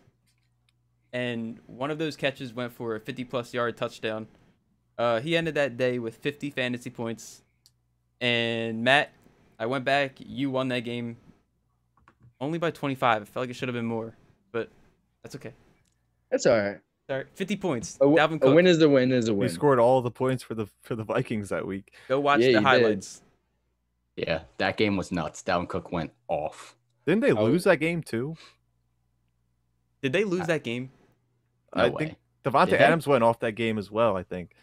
and one of those catches went for a 50-plus yard touchdown. He ended that day with 50 fantasy points. And Matt, I went back. You won that game only by 25. I felt like it should have been more, but that's okay. That's all right. Sorry, 50 points. Dalvin Cook. A win is a win is a win. He scored all the points for the Vikings that week. Go watch the highlights. Yeah, that game was nuts. Dalvin Cook went off. Didn't they lose that game too? Did they lose that game? I think Devonta Adams went off that game as well, I think.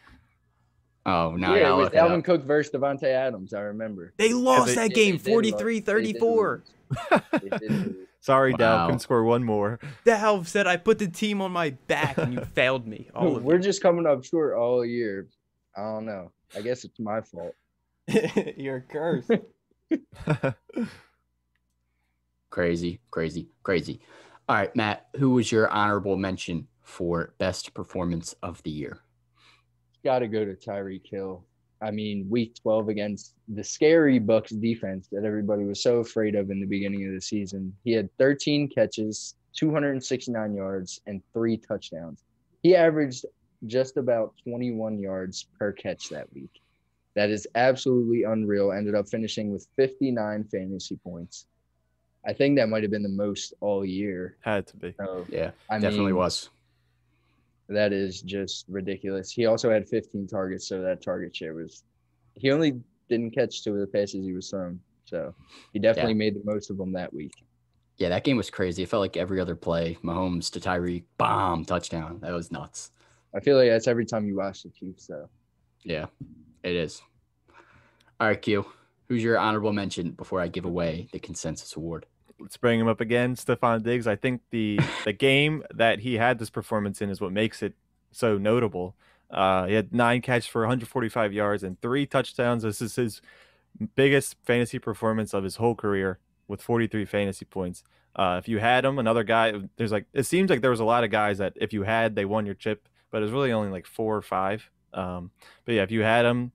Oh, no. Yeah, it was Dalvin Cook versus Devonta Adams, I remember. They lost that game 43-34. Sorry, Dal. Couldn't score one more. Dal said I put the team on my back and you failed me. We're just coming up short all year. I don't know. I guess it's my fault. You're cursed. Crazy. All right, Matt, who was your honorable mention for best performance of the year? Got to go to Tyreek Hill. I mean, week 12 against the scary Bucs defense that everybody was so afraid of in the beginning of the season. He had 13 catches, 269 yards, and 3 touchdowns. He averaged just about 21 yards per catch that week. That is absolutely unreal. Ended up finishing with 59 fantasy points. I think that might have been the most all year. Had to be. So, Yeah, definitely was. That is just ridiculous. He also had 15 targets, so that target share was – he only didn't catch 2 of the passes he was thrown. So, he definitely made the most of them that week. Yeah, that game was crazy. It felt like every other play, Mahomes to Tyreek, bomb, touchdown. That was nuts. I feel like that's every time you watch the Chiefs, though. Yeah, it is. All right, Q. Who's your honorable mention before I give away the consensus award? Let's bring him up again, Stefan Diggs. I think the game that he had this performance in is what makes it so notable. He had 9 catches for 145 yards and 3 touchdowns. This is his biggest fantasy performance of his whole career with 43 fantasy points. If you had him, another guy, it seems like there was a lot of guys that if you had, they won your chip, but it was really only like 4 or 5. But yeah, if you had him,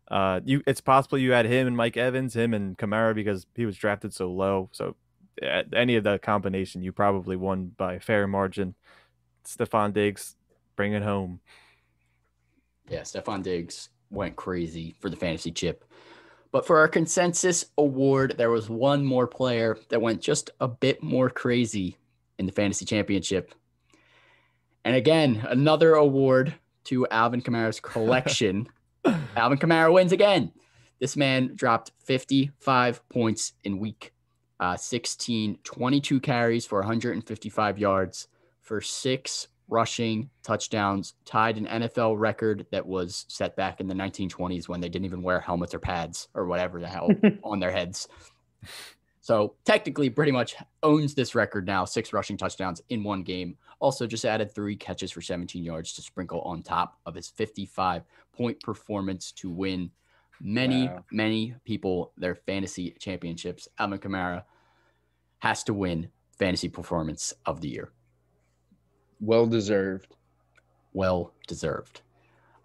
it's possible you had him and Mike Evans, him and Kamara, because he was drafted so low. So any of the combination, you probably won by a fair margin. Stefan Diggs, bring it home. Yeah, Stefan Diggs went crazy for the fantasy chip. But for our consensus award, there was one more player that went just a bit more crazy in the fantasy championship. And again, another award to Alvin Kamara's collection. Alvin Kamara wins again. This man dropped 55 points in week 16, 22 carries for 155 yards for 6 rushing touchdowns, tied an NFL record that was set back in the 1920s when they didn't even wear helmets or pads or whatever the hell on their heads. So technically pretty much owns this record now, 6 rushing touchdowns in one game. Also just added 3 catches for 17 yards to sprinkle on top of his 55-point performance to win many people their fantasy championships. Alvin Kamara has to win fantasy performance of the year. Well deserved. Well deserved.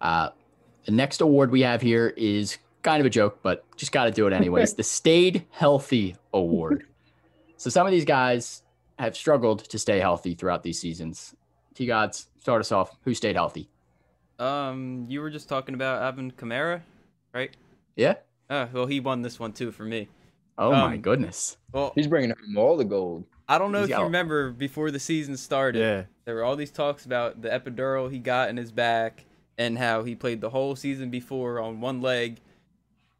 The next award we have here is kind of a joke, but just got to do it anyways. The Stayed Healthy Award. So some of these guys have struggled to stay healthy throughout these seasons. T-Gods, start us off. Who stayed healthy? You were just talking about Alvin Kamara, right? Yeah. Well, he won this one too for me. Oh my goodness. Well, He's bringing home all the gold. I don't know if you remember before the season started, there were all these talks about the epidural he got in his back and how he played the whole season before on one leg.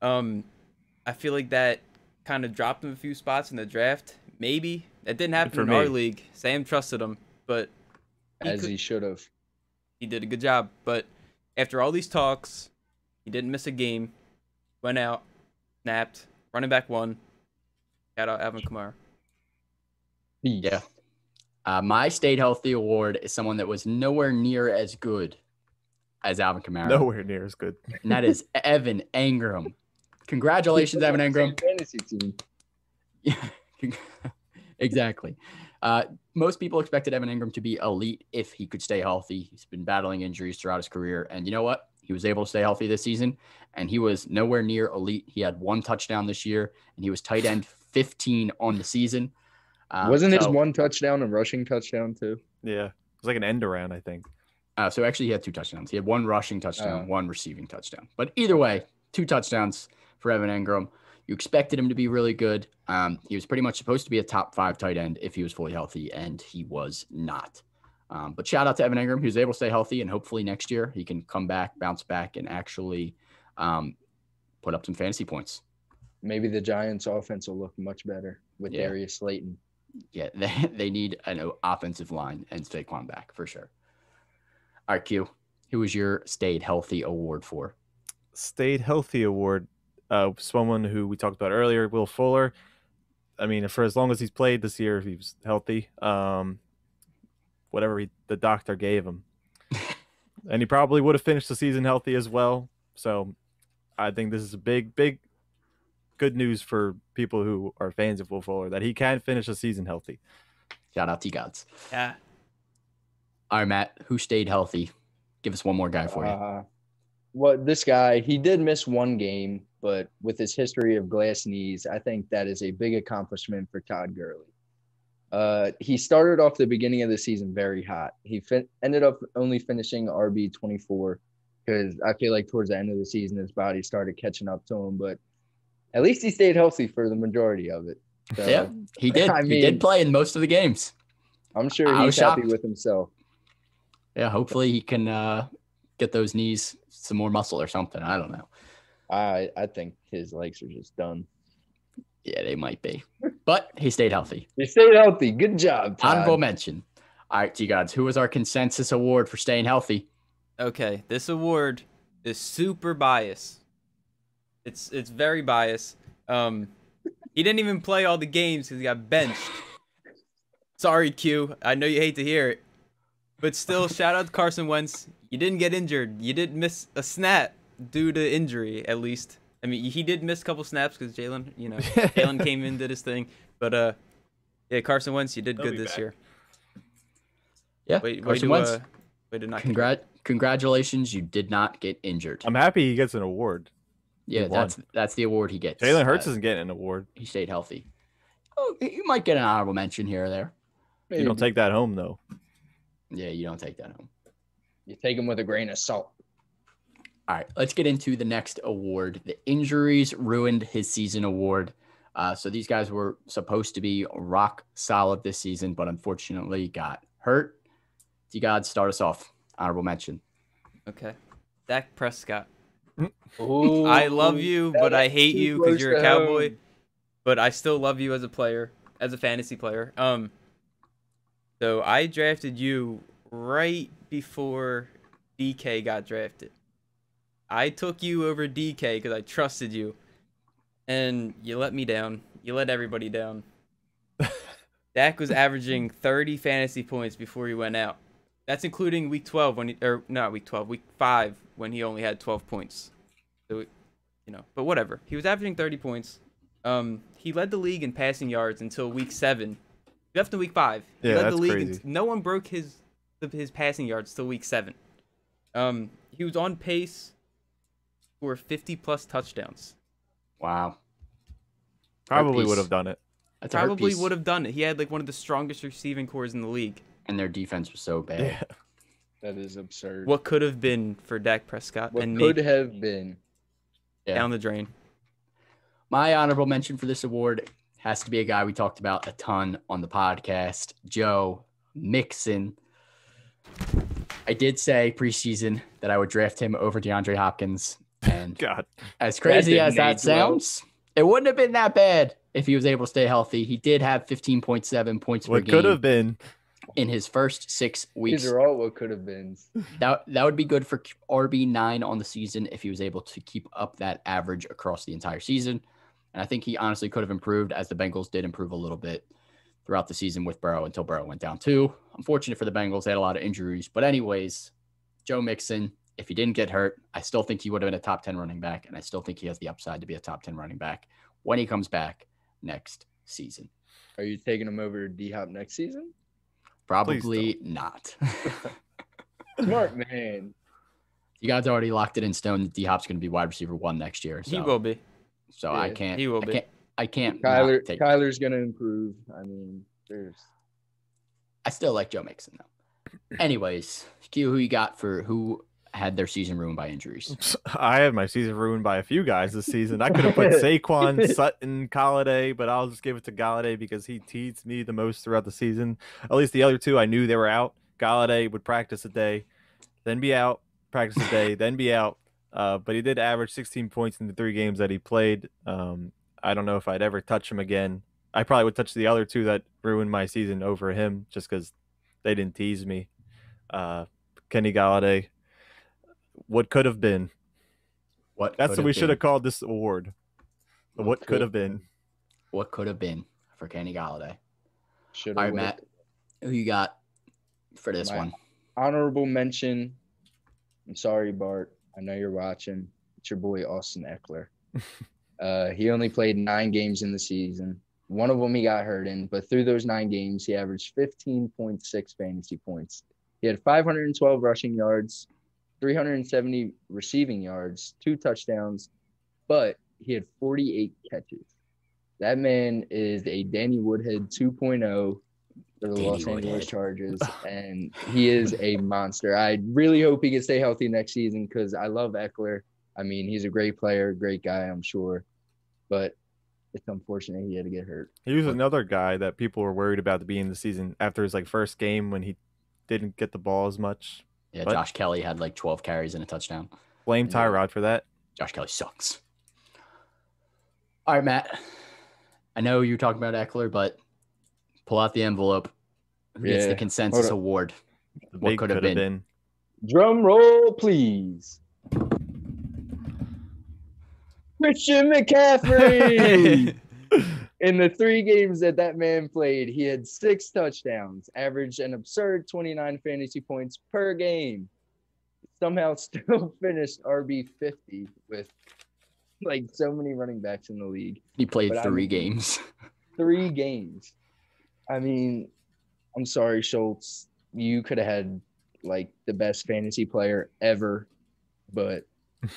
I feel like that kind of dropped him a few spots in the draft. Maybe. That didn't happen in our league. Sam trusted him, but he should have. He did a good job. But after all these talks, he didn't miss a game. Went out, napped, running back 1. Shout out Alvin Kamara. Yeah. My Stayed Healthy Award is someone that was nowhere near as good as Alvin Kamara. Nowhere near as good. And that is Evan Engram. Congratulations, Evan Engram. Fantasy team. Yeah, exactly. Most people expected Evan Engram to be elite if he could stay healthy. He's been battling injuries throughout his career. And you know what? He was able to stay healthy this season, and he was nowhere near elite. He had 1 touchdown this year, and he was tight end 15 on the season. Wasn't his 1 touchdown a rushing touchdown too? Yeah. It was like an end around, I think. So actually he had 2 touchdowns. He had 1 rushing touchdown, 1 receiving touchdown. But either way, 2 touchdowns for Evan Engram. You expected him to be really good. He was pretty much supposed to be a top 5 tight end if he was fully healthy, and he was not. But shout out to Evan Engram. He was able to stay healthy, and hopefully next year he can come back, bounce back, and actually put up some fantasy points. Maybe the Giants' offense will look much better with Darius Slayton. Yeah, they need an offensive line and Saquon back for sure. All right, Q, who was your Stayed Healthy Award for? Stayed Healthy Award. Someone who we talked about earlier, Will Fuller. I mean, for as long as he's played this year, he was healthy. Whatever the doctor gave him. And he probably would have finished the season healthy as well. So I think this is a big good news for people who are fans of Will Fuller, that he can finish the season healthy. Shout out T-Gods. Yeah. All right, Matt, who stayed healthy? Give us one more guy for you. Well, this guy, he did miss 1 game, but with his history of glass knees, I think that is a big accomplishment for Todd Gurley. He started off the beginning of the season very hot. He ended up only finishing RB 24 because I feel like towards the end of the season, his body started catching up to him. But at least he stayed healthy for the majority of it. So, yeah, he did. He did play in most of the games. I'm sure he's happy with himself. Yeah, hopefully he can get those knees some more muscle or something. I don't know. I think his legs are just done. Yeah, they might be. But he stayed healthy. He stayed healthy. Good job, Todd. Honorable mention. All right, T-Gods, who was our consensus award for staying healthy? Okay, this award is super biased. It's very biased. He didn't even play all the games because he got benched. Sorry, Q. I know you hate to hear it. But still, shout out to Carson Wentz. You didn't get injured. You didn't miss a snap due to injury, at least. I mean, he did miss a couple snaps because Jalen came in, did his thing. But, yeah, Carson Wentz, you did good this year. Yeah, Carson Wentz. Way to not Congratulations, you did not get injured. I'm happy he gets an award. Yeah, that's the award he gets. Jalen Hurts isn't getting an award. He stayed healthy. Oh, you might get an honorable mention here or there. Maybe. You don't take that home, though. Yeah, you don't take that home. You take him with a grain of salt. All right, let's get into the next award. The injuries ruined his season award. So these guys were supposed to be rock solid this season, but unfortunately got hurt. D-God, start us off. Honorable mention. Okay. Dak Prescott. Ooh, I love you, but I hate you because you're a Cowboy. But I still love you as a player, as a fantasy player. So I drafted you right before DK got drafted. I took you over DK because I trusted you, and you let me down. You let everybody down. Dak was averaging 30 fantasy points before he went out. That's including week 12 week 5 when he only had 12 points. So, but whatever. He was averaging 30 points. He led the league in passing yards until week 7. He left in week 5. He led the league. Crazy. No one broke his passing yards till week 7. He was on pace for 50+ touchdowns. Wow. Probably would have done it. Probably would have done it. He had like one of the strongest receiving cores in the league. And their defense was so bad. Yeah. That is absurd. What could have been for Dak Prescott? What could have been? Down the drain. My honorable mention for this award has to be a guy we talked about a ton on the podcast, Joe Mixon. I did say preseason that I would draft him over DeAndre Hopkins. And God, as crazy as that sounds, it wouldn't have been that bad if he was able to stay healthy. He did have 15.7 points per game. What could have been in his first 6 weeks. These are all what could have been. That would be good for RB9 on the season if he was able to keep up that average across the entire season. And I think he honestly could have improved, as the Bengals did improve a little bit throughout the season with Burrow until Burrow went down too. Unfortunate for the Bengals, they had a lot of injuries. But anyways, Joe Mixon, if he didn't get hurt, I still think he would have been a top 10 running back, and I still think he has the upside to be a top 10 running back when he comes back next season. Are you taking him over D-Hop next season? Probably not. Smart man. You guys already locked it in stone that D-Hop's going to be wide receiver 1 next year. So. He will be. So yeah, He will be. I can't. Kyler's going to improve. I mean, I still like Joe Mixon, though. Anyways, Q, who you got for who had their season ruined by injuries? I had my season ruined by a few guys this season. I could have put Saquon, Sutton, Galladay, but I'll just give it to Galladay because he teased me the most throughout the season. At least the other two, I knew they were out. Galladay would practice a day, then be out, practice a day, then be out. But he did average 16 points in the 3 games that he played. I don't know if I'd ever touch him again. I probably would touch the other two that ruined my season over him just because they didn't tease me. Kenny Galladay. What could have been? That's what we should have called this award. What could have been? What could have been for Kenny Galladay? All right, Matt, who you got for this one? Honorable mention. I'm sorry, Bart. I know you're watching. It's your boy, Austin Eckler. He only played 9 games in the season. One of them he got hurt in, but through those 9 games, he averaged 15.6 fantasy points. He had 512 rushing yards, 370 receiving yards, 2 touchdowns, but he had 48 catches. That man is a Danny Woodhead 2.0 for the Danny Los Angeles Woodhead. Chargers, and he is a monster. I really hope he can stay healthy next season because I love Eckler. I mean, he's a great player, great guy, I'm sure, but it's unfortunate he had to get hurt. He was another guy that people were worried about at the beginning of the season after his first game when he didn't get the ball as much. Yeah, But Josh Kelly had 12 carries and a touchdown. blame Tyrod for that. Josh Kelly sucks. All right, Matt. I know you're talking about Eckler, but pull out the envelope. Who gets the consensus award? The What big could have been? Drum roll, please. Christian McCaffrey. In the 3 games that man played, he had 6 touchdowns, averaged an absurd 29 fantasy points per game. Somehow still finished RB 50 with so many running backs in the league. He played 3 games. 3 games. I mean, I'm sorry, Schultz. You could have had the best fantasy player ever, but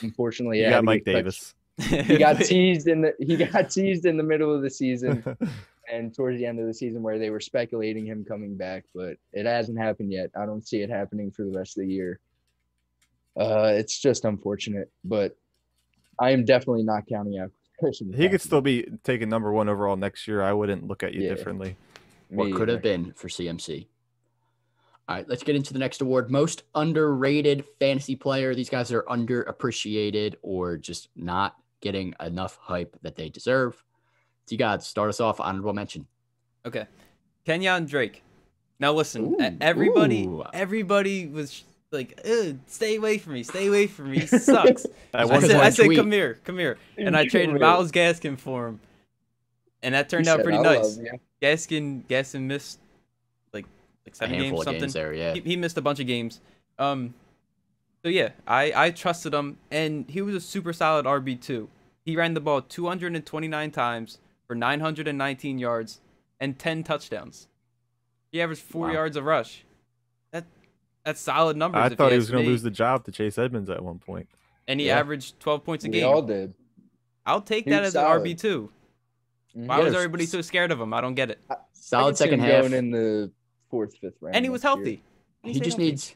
unfortunately, You got Mike Davis. He got teased in the middle of the season and towards the end of the season where they were speculating him coming back, but it hasn't happened yet. I don't see it happening for the rest of the year. It's just unfortunate, but I am definitely not counting out Christian. He could still be taken number 1 overall next year. I wouldn't look at you differently. What could have been for CMC? All right, let's get into the next award. Most underrated fantasy player. These guys are underappreciated or just not getting enough hype that they deserve. So you guys start us off. Honorable mention. Okay. Kenyan Drake. Now listen, everybody was stay away from me. Stay away from me. He sucks. I said, come here. And I traded Myles Gaskin for him. And that turned out pretty nice. Gaskin missed like 7 games, something. Games there, yeah. He missed a bunch of games. So yeah, I trusted him, and he was a super solid RB2. He ran the ball 229 times for 919 yards and 10 touchdowns. He averaged 4 yards a rush. That's solid numbers. I thought he was going to lose the job to Chase Edmonds at one point. And he averaged 12 points a game. We all did. I'll take that as an RB2. Why was everybody so scared of him? I don't get it. Solid second half. Going in the 4th, 5th round. And he was healthy. He just needs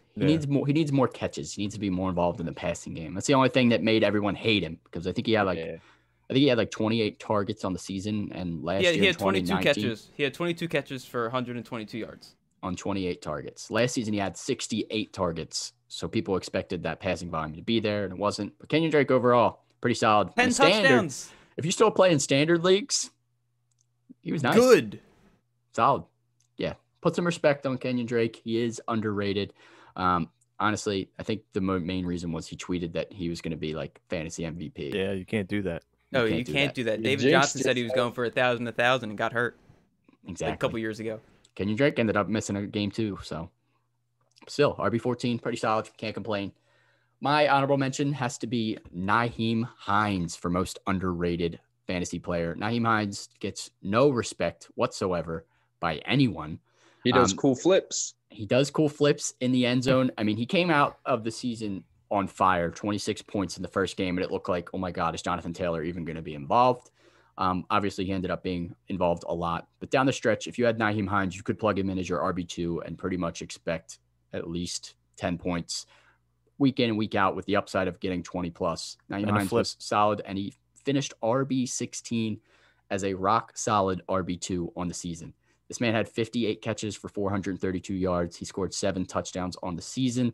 more catches. He needs to be more involved in the passing game. That's the only thing that made everyone hate him because I think he had 28 targets on the season, and last year he had 22 catches. He had 22 catches for 122 yards on 28 targets. Last season he had 68 targets, so people expected that passing volume to be there, and it wasn't. But Kenyan Drake overall pretty solid. 10 touchdowns. If you still play in standard leagues, he was nice. Good. Solid. Yeah. Put some respect on Kenyan Drake. He is underrated. Honestly, I think the main reason was he tweeted that he was going to be fantasy MVP. Yeah, you can't do that. No, you can't do that. David Johnson said he was going for 1,000 and got hurt. Exactly. A couple years ago. Kenyan Drake ended up missing a game too. So still, RB14, pretty solid. Can't complain. My honorable mention has to be Nyheim Hines for most underrated fantasy player. Nyheim Hines gets no respect whatsoever by anyone. He does cool flips. He does cool flips in the end zone. I mean, he came out of the season on fire, 26 points in the first game, and it looked like, oh my God, is Jonathan Taylor even going to be involved? Obviously, he ended up being involved a lot. But down the stretch, if you had Nyheim Hines, you could plug him in as your RB2 and pretty much expect at least 10 points week in and week out with the upside of getting 20 plus. Nyheim Hines was solid, and he finished RB16 as a rock solid RB2 on the season. This man had 58 catches for 432 yards. He scored 7 touchdowns on the season.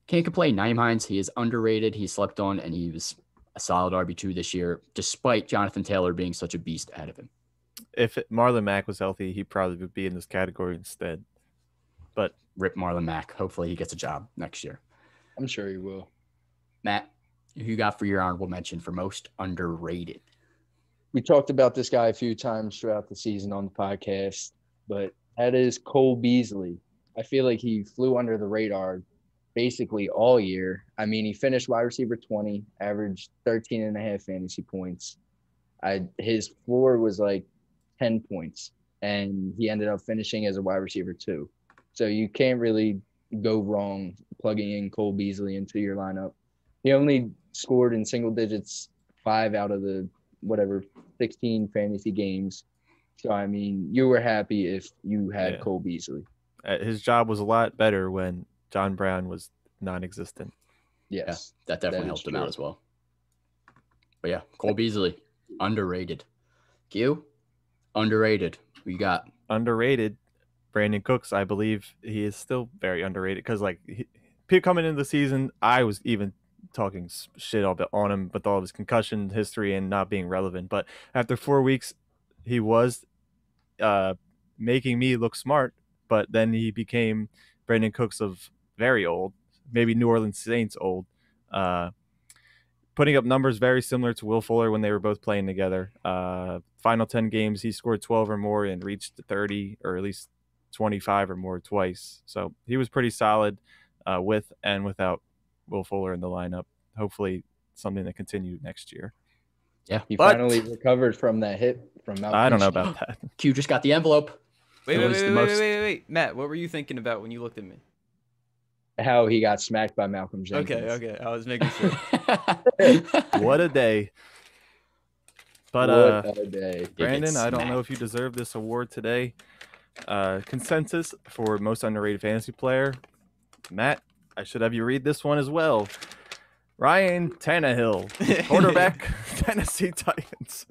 Can't complain. Nyheim Hines, he is underrated. He slept on, and he was a solid RB2 this year, despite Jonathan Taylor being such a beast ahead of him. If Marlon Mack was healthy, he probably would be in this category instead. But rip Marlon Mack. Hopefully he gets a job next year. I'm sure he will. Matt, who you got for your honorable mention for most underrated? We talked about this guy a few times throughout the season on the podcast, but that is Cole Beasley. I feel like he flew under the radar basically all year. I mean, he finished wide receiver 20, averaged 13.5 fantasy points. His floor was 10 points, and he ended up finishing as a wide receiver 2. So you can't really go wrong plugging in Cole Beasley into your lineup. He only scored in single digits 5 out of the 16 fantasy games. So, I mean, you were happy if you had Cole Beasley. His job was a lot better when John Brown was non-existent. Yes. Yeah, that definitely helped him out as well. But yeah, Cole Beasley, underrated. Q, underrated. We got underrated. Brandon Cooks, I believe he is still very underrated because, like, coming into the season, I was even talking shit on him with all of his concussion history and not being relevant. But after 4 weeks, he was making me look smart. But then he became Brandon Cooks of very old, maybe New Orleans Saints old, putting up numbers very similar to Will Fuller when they were both playing together. Final 10 games, he scored 12 or more and reached 30 or at least 25 or more twice. So he was pretty solid with and without Will Fuller in the lineup. Hopefully something that continued next year. Yeah. He finally recovered from that hit from Malcolm. I don't know about that. Q just got the envelope. Wait. Matt, what were you thinking about when you looked at me? How he got smacked by Malcolm Jenkins. Okay. I was making sure. What a day. But what a day. Brandon, I don't know if you deserve this award today. Consensus for most underrated fantasy player. Matt, I should have you read this one as well. Ryan Tannehill, quarterback, Tennessee Titans.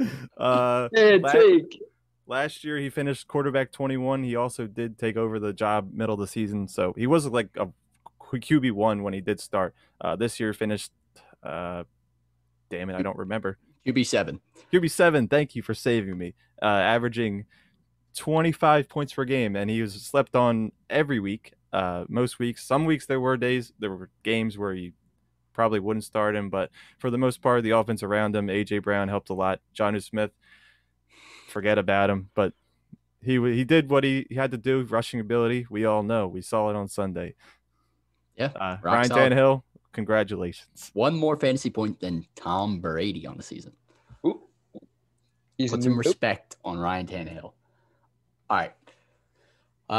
Last year he finished quarterback 21. He also did take over the job middle of the season, so he was like a QB1 when he did start. This year finished, damn it, I don't remember. QB7. QB7, thank you for saving me. Averaging 25 points per game, and he was slept on every week. Most weeks, some weeks there were games where you probably wouldn't start him, but for the most part, the offense around him, A.J. Brown helped a lot. Jonnu Smith, forget about him, but he did what he had to do. Rushing ability, we all know. We saw it on Sunday. Yeah, Ryan Tannehill, congratulations. One more fantasy point than Tom Brady on the season. Ooh. Put some respect on Ryan Tannehill. All right.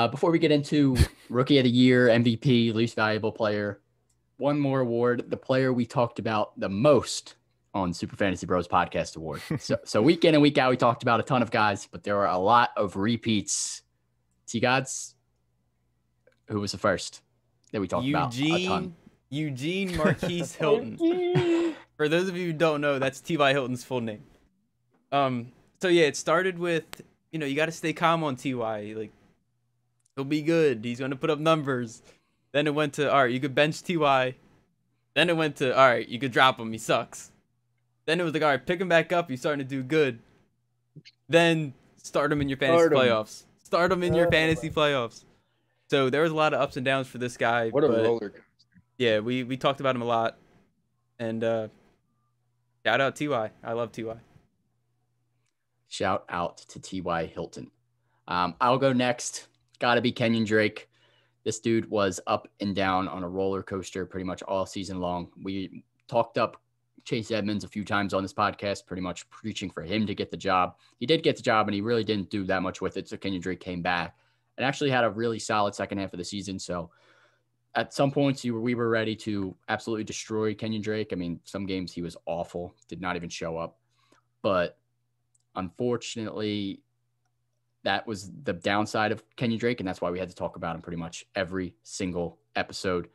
Before we get into Rookie of the Year, MVP, least valuable player, one more award, the player we talked about the most on Super Fantasy Bros Podcast Award. So week in and week out, we talked about a ton of guys, but there were a lot of repeats. T-Gods, who was the first that we talked about a ton? Eugene Marquise Hilton. For those of you who don't know, that's T.Y. Hilton's full name. So yeah, it started with, you got to stay calm on T.Y. Like, he'll be good. He's going to put up numbers. Then it went to, all right, you could bench T.Y. Then it went to, all right, you could drop him. He sucks. Then it was like, all right, pick him back up. He's starting to do good. Then start him in your fantasy playoffs. Start him in your fantasy playoffs. So there was a lot of ups and downs for this guy. What a roller coaster. Yeah, we talked about him a lot. And shout out T.Y. I love T.Y. Shout out to T.Y. Hilton. I'll go next. Got to be Kenyan Drake. This dude was up and down on a roller coaster pretty much all season long. We talked up Chase Edmonds a few times on this podcast, pretty much preaching for him to get the job. He did get the job, and he really didn't do that much with it. So Kenyan Drake came back and actually had a really solid second half of the season. So at some points, we were ready to absolutely destroy Kenyan Drake. I mean, some games he was awful, did not even show up. But unfortunately, that was the downside of Kenyan Drake, and that's why we had to talk about him pretty much every single episode.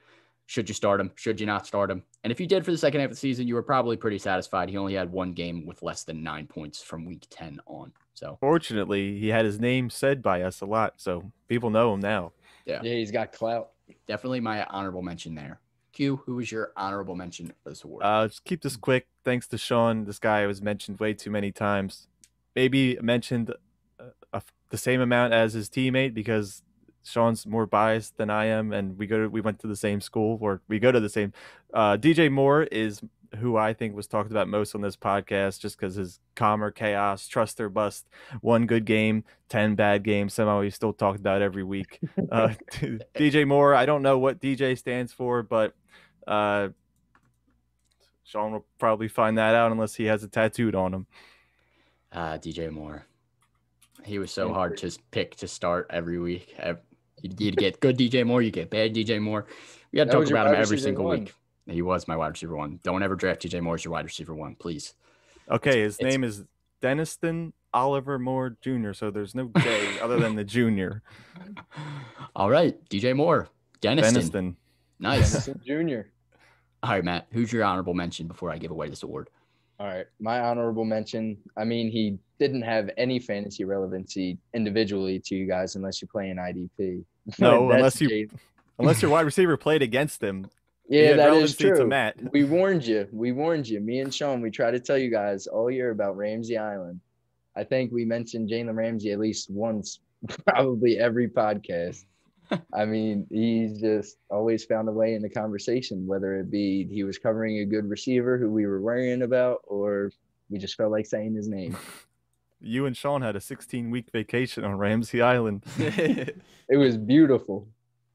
Should you start him? Should you not start him? And if you did for the second half of the season, you were probably pretty satisfied. He only had one game with less than 9 points from week 10 on. So fortunately, he had his name said by us a lot, so people know him now. Yeah, he's got clout. Definitely my honorable mention there. Q, who was your honorable mention for this award? Just keep this quick. Thanks to Sean. This guy was mentioned way too many times. Maybe mentioned the same amount as his teammate because Sean's more biased than I am, and we went to the same school, or we go to the same. DJ Moore is who I think was talked about most on this podcast, just because his calmer chaos, trust or bust, 1 good game, 10 bad games. Somehow he's still talked about every week. DJ Moore, I don't know what DJ stands for, but Sean will probably find that out unless he has it tattooed on him. DJ Moore. He was so hard to pick to start every week. You'd get good DJ Moore, you get bad DJ Moore. We had to talk about him every single week. He was my wide receiver 1. Don't ever draft DJ Moore as your wide receiver 1, please. Okay, his name is Deniston Oliver Moore Jr., so there's no J other than the junior. All right, DJ Moore. Beniston. Nice. Dennison Jr. All right, Matt, who's your honorable mention before I give away this award? All right, my honorable mention. I mean, he didn't have any fantasy relevancy individually to you guys unless you play an IDP. No, unless your wide receiver played against him. Yeah, that is to true. Matt. We warned you. Me and Sean, we try to tell you guys all year about Ramsey Island. I think we mentioned Jalen Ramsey at least once, probably every podcast. I mean, he's just always found a way in the conversation, whether it be he was covering a good receiver who we were worrying about, or we just felt like saying his name. You and Sean had a 16-week vacation on Ramsey Island. It was beautiful.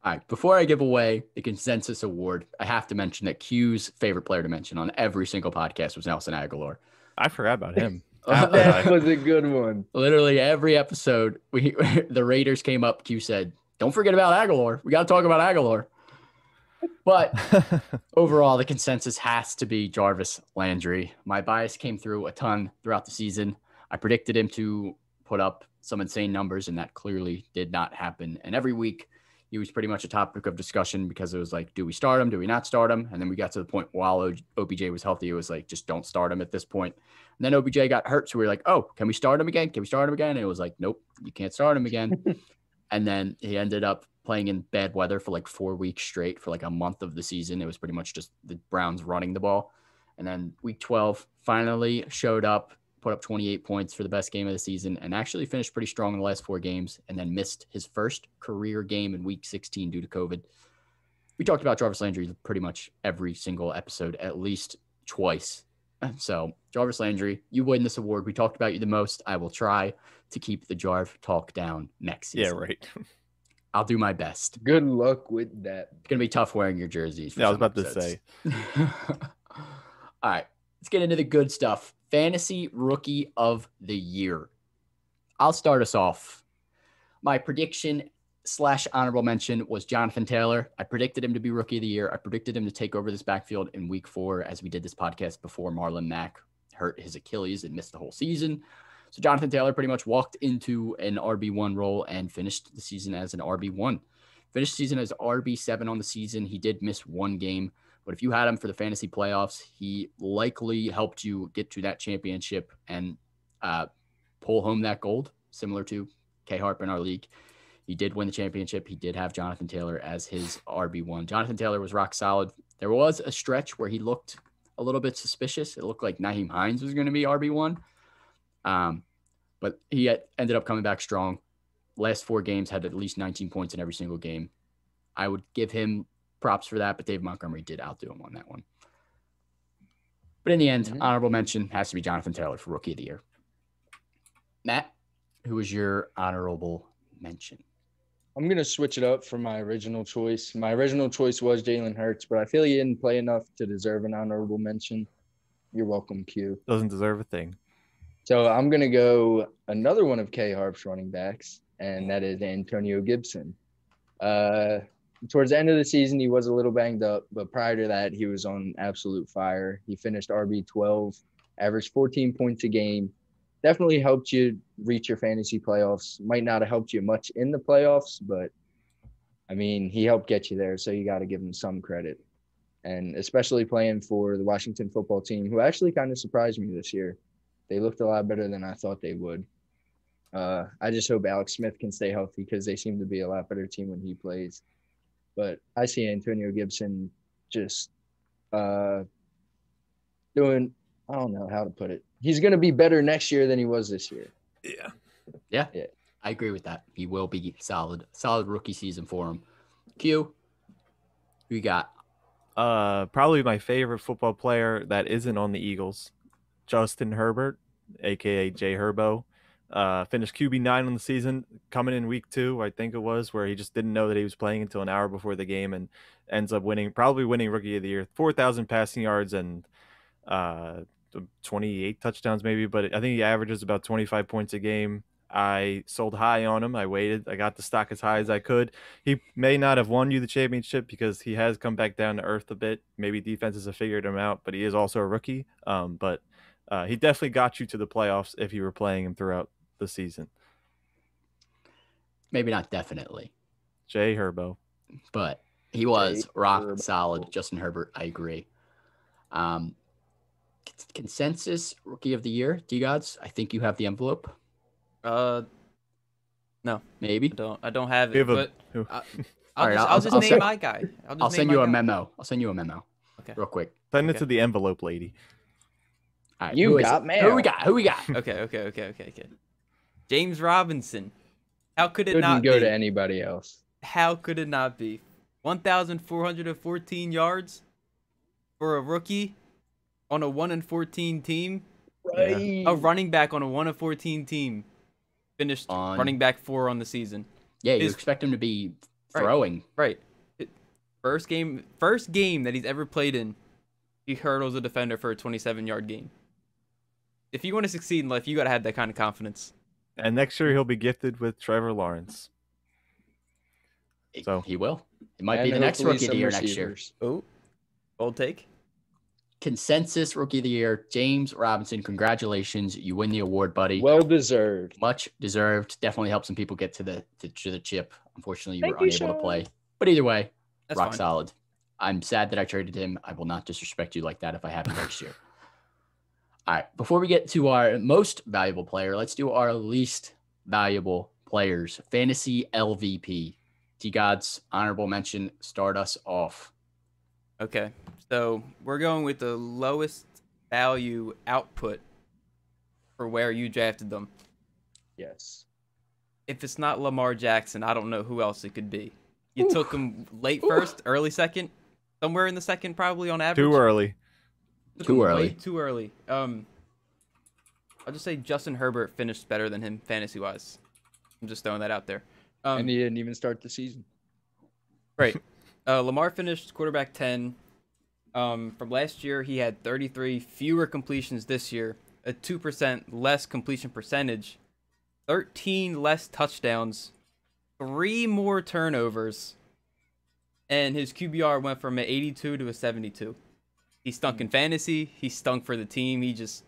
All right, before I give away the consensus award, I have to mention that Q's favorite player to mention on every single podcast was Nelson Aguilar. I forgot about him. That was a good one. Literally every episode, the Raiders came up, Q said, don't forget about Aguilar. We got to talk about Aguilar. But overall, the consensus has to be Jarvis Landry. My bias came through a ton throughout the season. I predicted him to put up some insane numbers, and that clearly did not happen. And every week, he was pretty much a topic of discussion because it was like, do we start him? Do we not start him? And then we got to the point while OBJ was healthy, it was like, just don't start him at this point. And then OBJ got hurt. So we were like, oh, can we start him again? And it was like, nope, you can't start him again. And then he ended up playing in bad weather for like 4 weeks straight for like a month of the season. It was pretty much just the Browns running the ball. And then week 12 finally showed up, put up 28 points for the best game of the season, and actually finished pretty strong in the last 4 games, and then missed his first career game in week 16 due to COVID. We talked about Jarvis Landry pretty much every single episode, at least twice. So Jarvis Landry, you win this award. We talked about you the most. I will try to keep the Jarv talk down next season. Yeah, right. I'll do my best. Good luck with that. It's going to be tough wearing your jerseys. Yeah, I was about to say. All right, let's get into the good stuff. Fantasy Rookie of the Year. I'll start us off. My prediction / honorable mention was Jonathan Taylor. I predicted him to be Rookie of the Year. I predicted him to take over this backfield in week 4 as we did this podcast before Marlon Mack hurt his Achilles and missed the whole season. So Jonathan Taylor pretty much walked into an RB1 role and finished the season as an RB1. Finished the season as RB7 on the season. He did miss 1 game. But if you had him for the fantasy playoffs, he likely helped you get to that championship and pull home that gold, similar to K. Harp in our league. He did win the championship. He did have Jonathan Taylor as his RB1. Jonathan Taylor was rock solid. There was a stretch where he looked a little bit suspicious. It looked like Nyheim Hines was going to be RB1. But he ended up coming back strong. Last 4 games had at least 19 points in every single game. I would give him props for that, but Dave Montgomery did outdo him on that one. But in the end, honorable mention has to be Jonathan Taylor for Rookie of the Year. Matt, who was your honorable mention? I'm going to switch it up from my original choice. My original choice was Jalen Hurts, but I feel he didn't play enough to deserve an honorable mention. You're welcome, Q. Doesn't deserve a thing. So I'm going to go another one of K. Harp's running backs, and that is Antonio Gibson. Towards the end of the season, he was a little banged up, but prior to that, he was on absolute fire. He finished RB12, averaged 14 points a game. Definitely helped you reach your fantasy playoffs. Might not have helped you much in the playoffs, but, I mean, he helped get you there, so you got to give him some credit. And especially playing for the Washington football team, who actually kind of surprised me this year. They looked a lot better than I thought they would. I just hope Alex Smith can stay healthy because they seem to be a lot better team when he plays. But I see Antonio Gibson just doing – I don't know how to put it. He's going to be better next year than he was this year. Yeah. I agree with that. He will be solid rookie season for him. Q, who you got? Probably my favorite football player that isn't on the Eagles, Justin Herbert, a.k.a. J. Herbo. Finished QB9 on the season, coming in week 2, I think it was, where he just didn't know that he was playing until an hour before the game and ends up probably winning Rookie of the Year. 4,000 passing yards and 28 touchdowns maybe, but I think he averages about 25 points a game. I sold high on him. I waited. I got the stock as high as I could. He may not have won you the championship because he has come back down to earth a bit. Maybe defenses have figured him out, but he is also a rookie. But he definitely got you to the playoffs if you were playing him throughout the season. Maybe not definitely. Jay Herbo. But he was rock solid. Justin Herbert, I agree. Consensus rookie of the year, D-Gods? I think you have the envelope. No. Maybe. I don't have it. But I'll just name my guy. I'll send you a memo. I'll send you a memo. Okay. Real quick. Send it to the envelope lady. All right, you got mail. Who we got? Okay. James Robinson. How could it Couldn't not go be? to anybody else. How could it not be? 1,414 yards for a rookie on a 1-14 team. Right. A running back on a 1-14 team. Finished running back 4 on the season. Yeah, you expect him to be throwing. Right. First game that he's ever played in, he hurdles a defender for a 27-yard gain. If you want to succeed in life, you got to have that kind of confidence. And next year he'll be gifted with Trevor Lawrence. So he will. It might be the next rookie of the year next year. Oh, bold take. Consensus rookie of the year, James Robinson. Congratulations, you win the award, buddy. Well deserved. Much deserved. Definitely helped some people get to the chip. Unfortunately, you were unable to play. But either way, that's rock fine. Solid. I'm sad that I traded him. I will not disrespect you like that if I have him next year. All right. Before we get to our most valuable player, let's do our least valuable players. Fantasy LVP. T-Gods, honorable mention, start us off. Okay. So we're going with the lowest value output for where you drafted them. Yes. If it's not Lamar Jackson, I don't know who else it could be. You took him late first, early second, somewhere in the second probably on average. Too early. Too early. Too early. I'll just say Justin Herbert finished better than him fantasy-wise. I'm just throwing that out there. And he didn't even start the season. Right. Lamar finished quarterback 10. From last year, he had 33 fewer completions this year, a 2% less completion percentage, 13 less touchdowns, 3 more turnovers, and his QBR went from an 82 to a 72. He stunk in fantasy. He stunk for the team. He just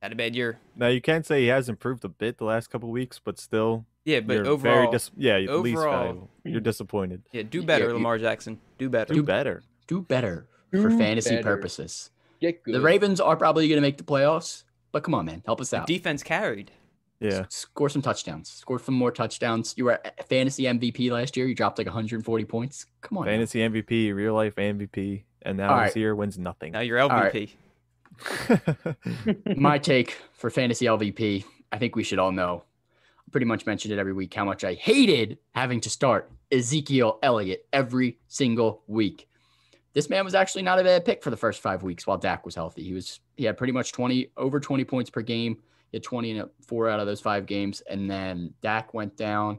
had a bad year. Now, you can't say he has improved a bit the last couple of weeks, but still. Yeah, but you're overall, least valuable. You're disappointed. Yeah, do better, Lamar Jackson. Do better. Do better. Do better for fantasy purposes. Get good. The Ravens are probably going to make the playoffs, but come on, man. Help us out. Defense carried. Yeah. Score some touchdowns. Score some more touchdowns. You were a fantasy MVP last year. You dropped like 140 points. Come on. Fantasy MVP, real life MVP, and now this year wins nothing. Now you're LVP. My take for fantasy LVP, I think we should all know. I pretty much mentioned it every week how much I hated having to start Ezekiel Elliott every single week. This man was actually not a bad pick for the first 5 weeks while Dak was healthy. He had pretty much over 20 points per game. He had 20 in 4 out of those 5 games. And then Dak went down.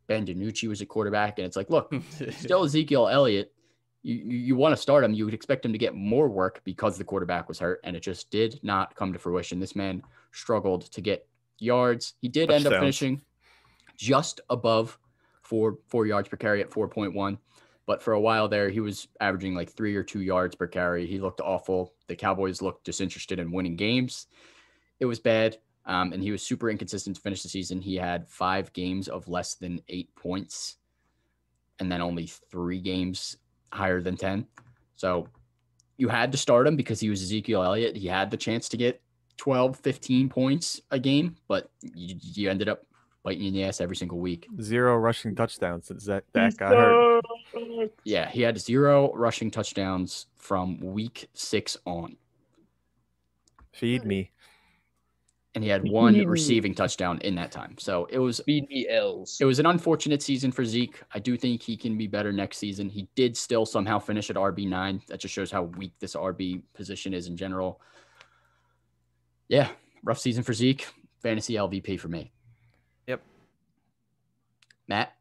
Ben DiNucci was a quarterback. And it's like, look, still Ezekiel Elliott. You want to start him. You would expect him to get more work because the quarterback was hurt. And it just did not come to fruition. This man struggled to get yards. He did end up finishing just above 4 yards per carry at 4.1. But for a while there, he was averaging like 3 or 2 yards per carry. He looked awful. The Cowboys looked disinterested in winning games. It was bad. And he was super inconsistent to finish the season. He had 5 games of less than 8 points and then only 3 games higher than 10. So you had to start him because he was Ezekiel Elliott. He had the chance to get 12, 15 points a game, but you ended up biting in the ass every single week. 0 rushing touchdowns since that got hurt. Yeah, he had 0 rushing touchdowns from week 6 on. Feed me. And he had 1 receiving touchdown in that time. So it was Feed me L's. It was an unfortunate season for Zeke. I do think he can be better next season. He did still somehow finish at RB9. That just shows how weak this RB position is in general. Yeah, rough season for Zeke. Fantasy LVP for me. Yep. Matt,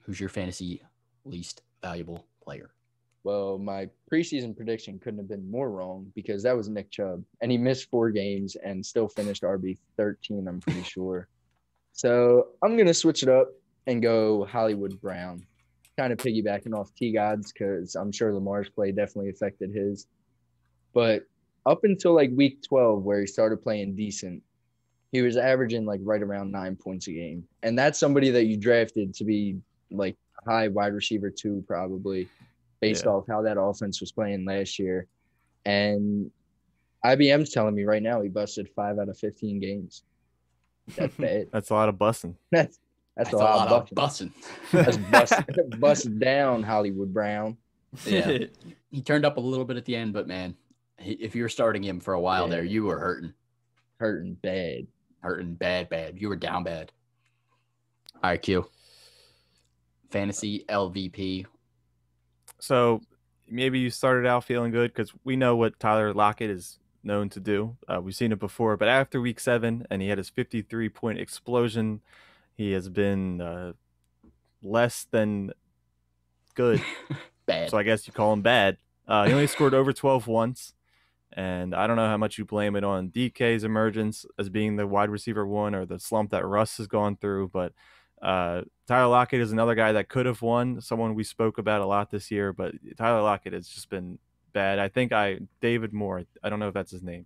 who's your fantasy least valuable player? Well, my preseason prediction couldn't have been more wrong because that was Nick Chubb. And he missed 4 games and still finished RB13, I'm pretty sure. So I'm going to switch it up and go Hollywood Brown. Kind of piggybacking off T-Gods because I'm sure Lamar's play definitely affected his. But up until like week 12 where he started playing decent, he was averaging like right around 9 points a game. And that's somebody that you drafted to be like high wide receiver 2 probably based off how that offense was playing last year. And IBM's telling me right now he busted 5 out of 15 games. That's bad. That's a lot of bussing. That's a lot of bussing. That's bust down, Hollywood Brown. Yeah. He turned up a little bit at the end, but man, if you were starting him for a while there, you were hurting. Hurting bad. Hurting bad. You were down bad. All right, Q. Fantasy LVP. So maybe you started out feeling good because we know what Tyler Lockett is known to do. We've seen it before, but after week 7 and he had his 53-point explosion, he has been less than good. Bad. So I guess you call him bad. He only scored over 12 once, and I don't know how much you blame it on DK's emergence as being the wide receiver 1 or the slump that Russ has gone through, but Tyler Lockett is another guy that could have won, someone we spoke about a lot this year, but Tyler Lockett has just been bad. I think David Moore, I don't know if that's his name.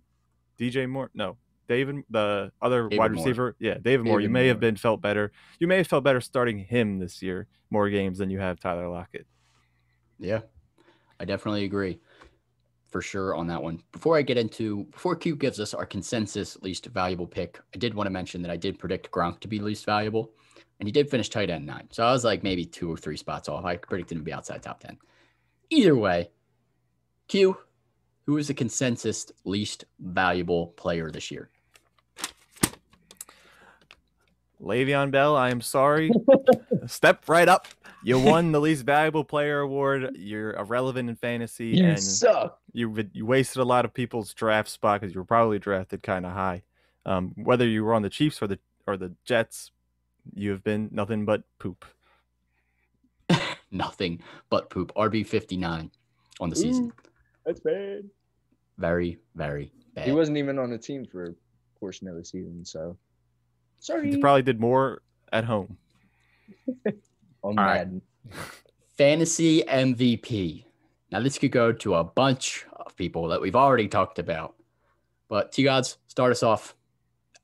DJ Moore? No. David, the other David wide Moore. receiver. Yeah, David Moore. You may have felt better. You may have felt better starting him this year, more games than you have Tyler Lockett. Yeah, I definitely agree for sure on that one. Before Q gives us our consensus least valuable pick, I did want to mention that I did predict Gronk to be least valuable, and he did finish tight end 9. So I was like maybe 2 or 3 spots off. I predicted him to be outside top 10. Either way, Q, who is the consensus least valuable player this year? Le'Veon Bell, I am sorry. Step right up. You won the least valuable player award. You're irrelevant in fantasy. You suck. You wasted a lot of people's draft spot because you were probably drafted kind of high. Whether you were on the Chiefs or the Jets, you have been nothing but poop. Nothing but poop. RB59 on the season. That's bad. Very, very bad. He wasn't even on the team for a portion of the season, so sorry. He probably did more at home. On Madden. Fantasy MVP. Now, this could go to a bunch of people that we've already talked about. But T-Gods, start us off.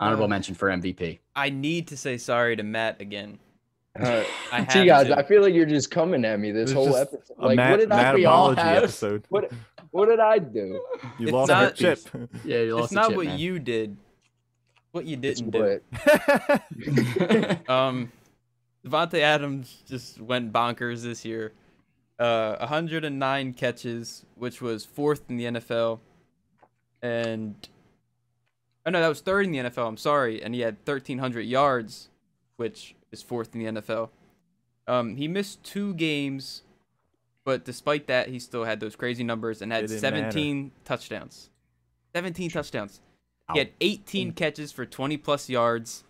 Honorable mention for MVP. I need to say sorry to Matt again. T-Gods, I feel like you're just coming at me this whole episode. Like, what did we all have? Episode. What did I do? You lost your chip. Yeah, you lost It's not chip, what man. you did. What you didn't do. Devonta Adams just went bonkers this year. 109 catches, which was 4th in the NFL. And no, that was 3rd in the NFL. I'm sorry. And he had 1,300 yards, which is 4th in the NFL. He missed 2 games, but despite that, he still had those crazy numbers and had 17 touchdowns. 17 touchdowns. He had 18 catches for 20-plus yards.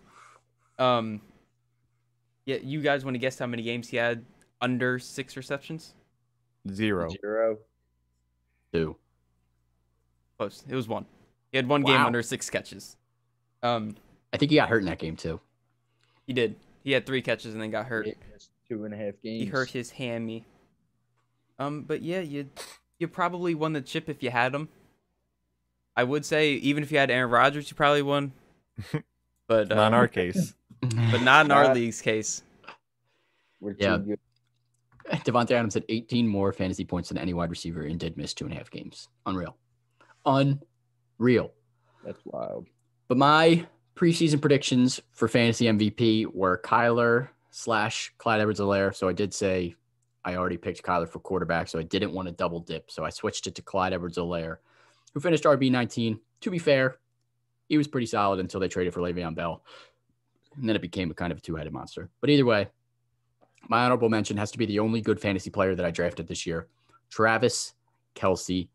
Yeah, you guys want to guess how many games he had under 6 receptions? 0. 2. Close. It was 1. He had 1 game under 6 catches. I think he got hurt in that game too. He did. He had 3 catches and then got hurt. 2.5 games. He hurt his hammy. But yeah, you probably won the chip if you had him. I would say even if you had Aaron Rodgers, you probably won. But not in our case. But not in our league's case. We're too good. Devonta Adams had 18 more fantasy points than any wide receiver and did miss 2.5 games. Unreal. That's wild. But my preseason predictions for fantasy MVP were Kyler / Clyde Edwards-Helaire. So I did say I already picked Kyler for quarterback, so I didn't want to double dip. So I switched it to Clyde Edwards-Helaire, who finished RB19. To be fair, he was pretty solid until they traded for Le'Veon Bell. And then it became a kind of a 2-headed monster. But either way, my honorable mention has to be the only good fantasy player that I drafted this year, Travis Kelsey,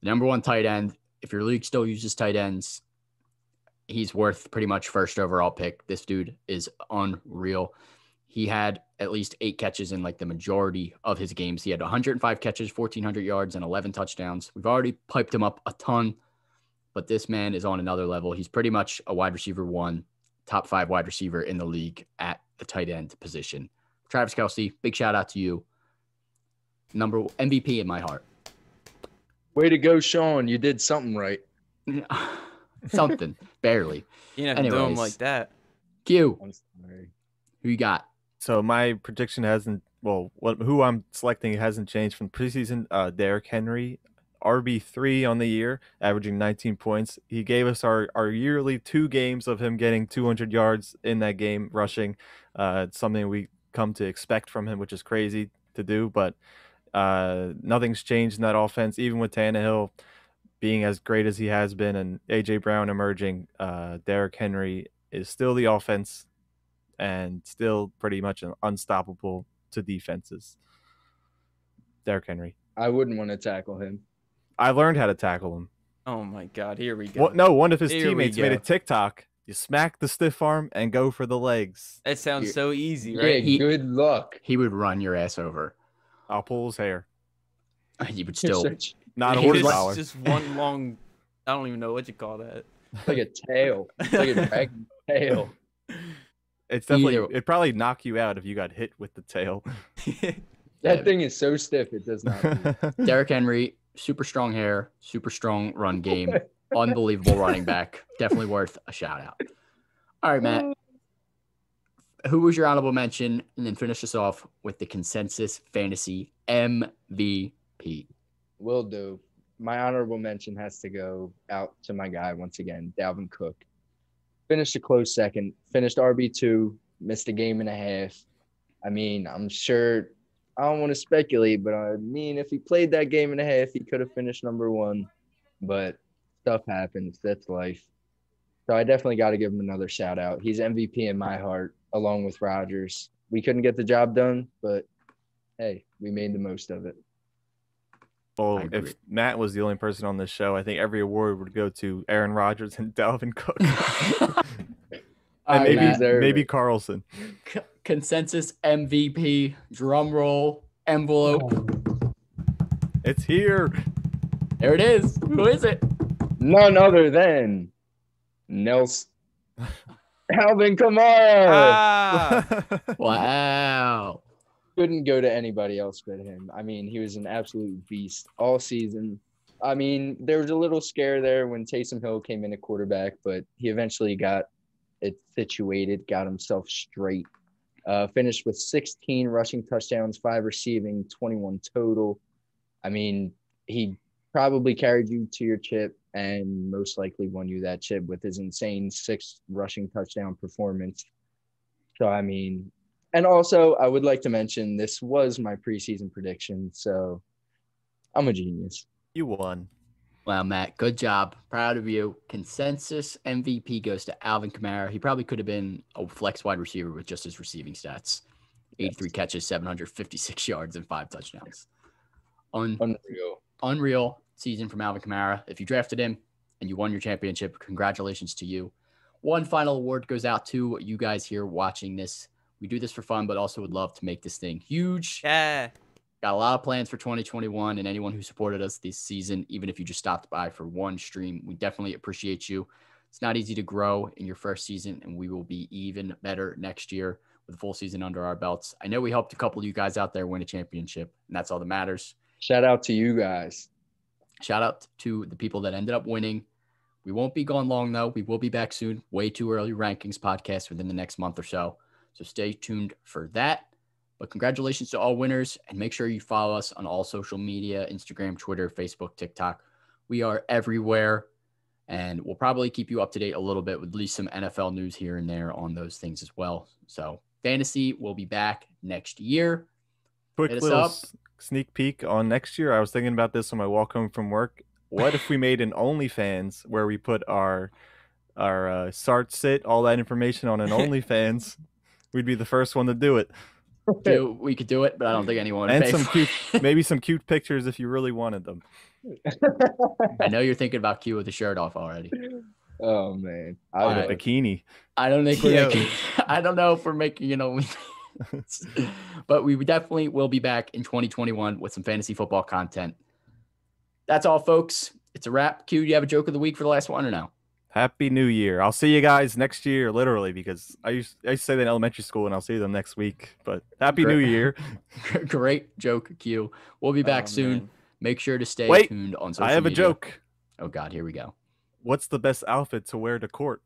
the number 1 tight end. If your league still uses tight ends, he's worth pretty much first overall pick. This dude is unreal. He had at least 8 catches in like the majority of his games. He had 105 catches, 1,400 yards, and 11 touchdowns. We've already piped him up a ton, but this man is on another level. He's pretty much a wide receiver 1, top 5 wide receiver in the league at the tight end position. Travis Kelsey, big shout out to you. Number MVP in my heart. Way to go, Sean. You did something right. Something, barely. You don't have to do them like that. Q, I'm sorry. who you got? So my prediction hasn't. Well, who I'm selecting hasn't changed from preseason. Derrick Henry, RB3 on the year, averaging 19 points. He gave us our yearly 2 games of him getting 200 yards in that game rushing. It's something we come to expect from him, which is crazy to do, but nothing's changed in that offense. Even with Tannehill being as great as he has been and A.J. Brown emerging, Derrick Henry is still the offense and still pretty much unstoppable to defenses. Derrick Henry. I wouldn't want to tackle him. I learned how to tackle him. Oh my God, here we go. One of his teammates made a TikTok. You smack the stiff arm and go for the legs. That sounds so easy, right? Yeah, good luck. He would run your ass over. I'll pull his hair. You would still not a horsepower. It's just one long. I don't even know what you call that. Like a tail. It's like a dragon tail. It's definitely. It'd probably knock you out if you got hit with the tail. That thing is so stiff it does not move. Derrick Henry, super strong hair, super strong run game, unbelievable running back. Definitely worth a shout out. All right, Matt. Who was your honorable mention? And then finish us off with the consensus fantasy MVP. Will do. My honorable mention has to go out to my guy once again, Dalvin Cook. Finished a close second, finished RB2, missed a game and a half. I mean, I'm sure I don't want to speculate, but I mean, if he played that game and a half, he could have finished number 1. But stuff happens. That's life. So I definitely got to give him another shout out. He's MVP in my heart, along with Rodgers. We couldn't get the job done, but hey, we made the most of it. Well, if Matt was the only person on this show, I think every award would go to Aaron Rodgers and Dalvin Cook. And maybe Carlson. Consensus MVP, drum roll, envelope. It's here. There it is. Who is it? None other than Alvin Kamara. Wow. Couldn't go to anybody else but him. I mean, he was an absolute beast all season. I mean, there was a little scare there when Taysom Hill came in at quarterback, but he eventually got it situated, got himself straight. Finished with 16 rushing touchdowns, 5 receiving, 21 total. I mean, he probably carried you to your chip and most likely won you that chip with his insane 6 rushing touchdown performance. So, I mean, and also I would like to mention this was my preseason prediction, so I'm a genius. You won. Wow, Matt, good job. Proud of you. Consensus MVP goes to Alvin Kamara. He probably could have been a flex wide receiver with just his receiving stats. 83 catches, 756 yards, and 5 touchdowns. Unreal season from Alvin Kamara. If you drafted him and you won your championship, congratulations to you. One final award goes out to you guys here watching this. We do this for fun, but also would love to make this thing huge. Yeah. Got a lot of plans for 2021, and anyone who supported us this season, even if you just stopped by for one stream, we definitely appreciate you. It's not easy to grow in your first season, and we will be even better next year with a full season under our belts. I know we helped a couple of you guys out there win a championship, and that's all that matters. Shout out to you guys. Shout out to the people that ended up winning. We won't be gone long, though. We will be back soon. Way Too Early Rankings podcast within the next month or so. So stay tuned for that. But congratulations to all winners, and make sure you follow us on all social media, Instagram, Twitter, Facebook, TikTok. We are everywhere, and we'll probably keep you up to date a little bit with at least some NFL news here and there on those things as well. So fantasy will be back next year. Quick little sneak peek on next year. I was thinking about this on my walk home from work. What if we made an OnlyFans where we put our start, sit, all that information on an OnlyFans? We'd be the first one to do it. We could do it, but I don't think anyone would pay for it. Maybe some cute pictures if you really wanted them. I know you're thinking about Q with the shirt off already. Oh man, a bikini. I don't think we're making. I don't know if we're making but we definitely will be back in 2021 with some fantasy football content. That's all, folks. It's a wrap. Q, do you have a joke of the week for the last one or no? Happy New Year. I'll see you guys next year, literally, because I used to say that in elementary school, and I'll see them next week. But Happy New Year. Great joke, Q. We'll be back soon. Man. Make sure to stay tuned on social media. I have a joke. Oh, God, here we go. What's the best outfit to wear to court?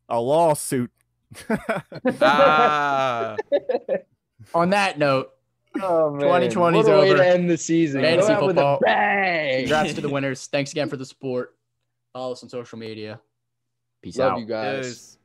A lawsuit. On that note, Oh, man. 2020 is what a way over. to end the season. Fantasy Go out with a football. bang. Congrats to the winners. Thanks again for the support. Follow us on social media. Peace Love out. you guys. Yes.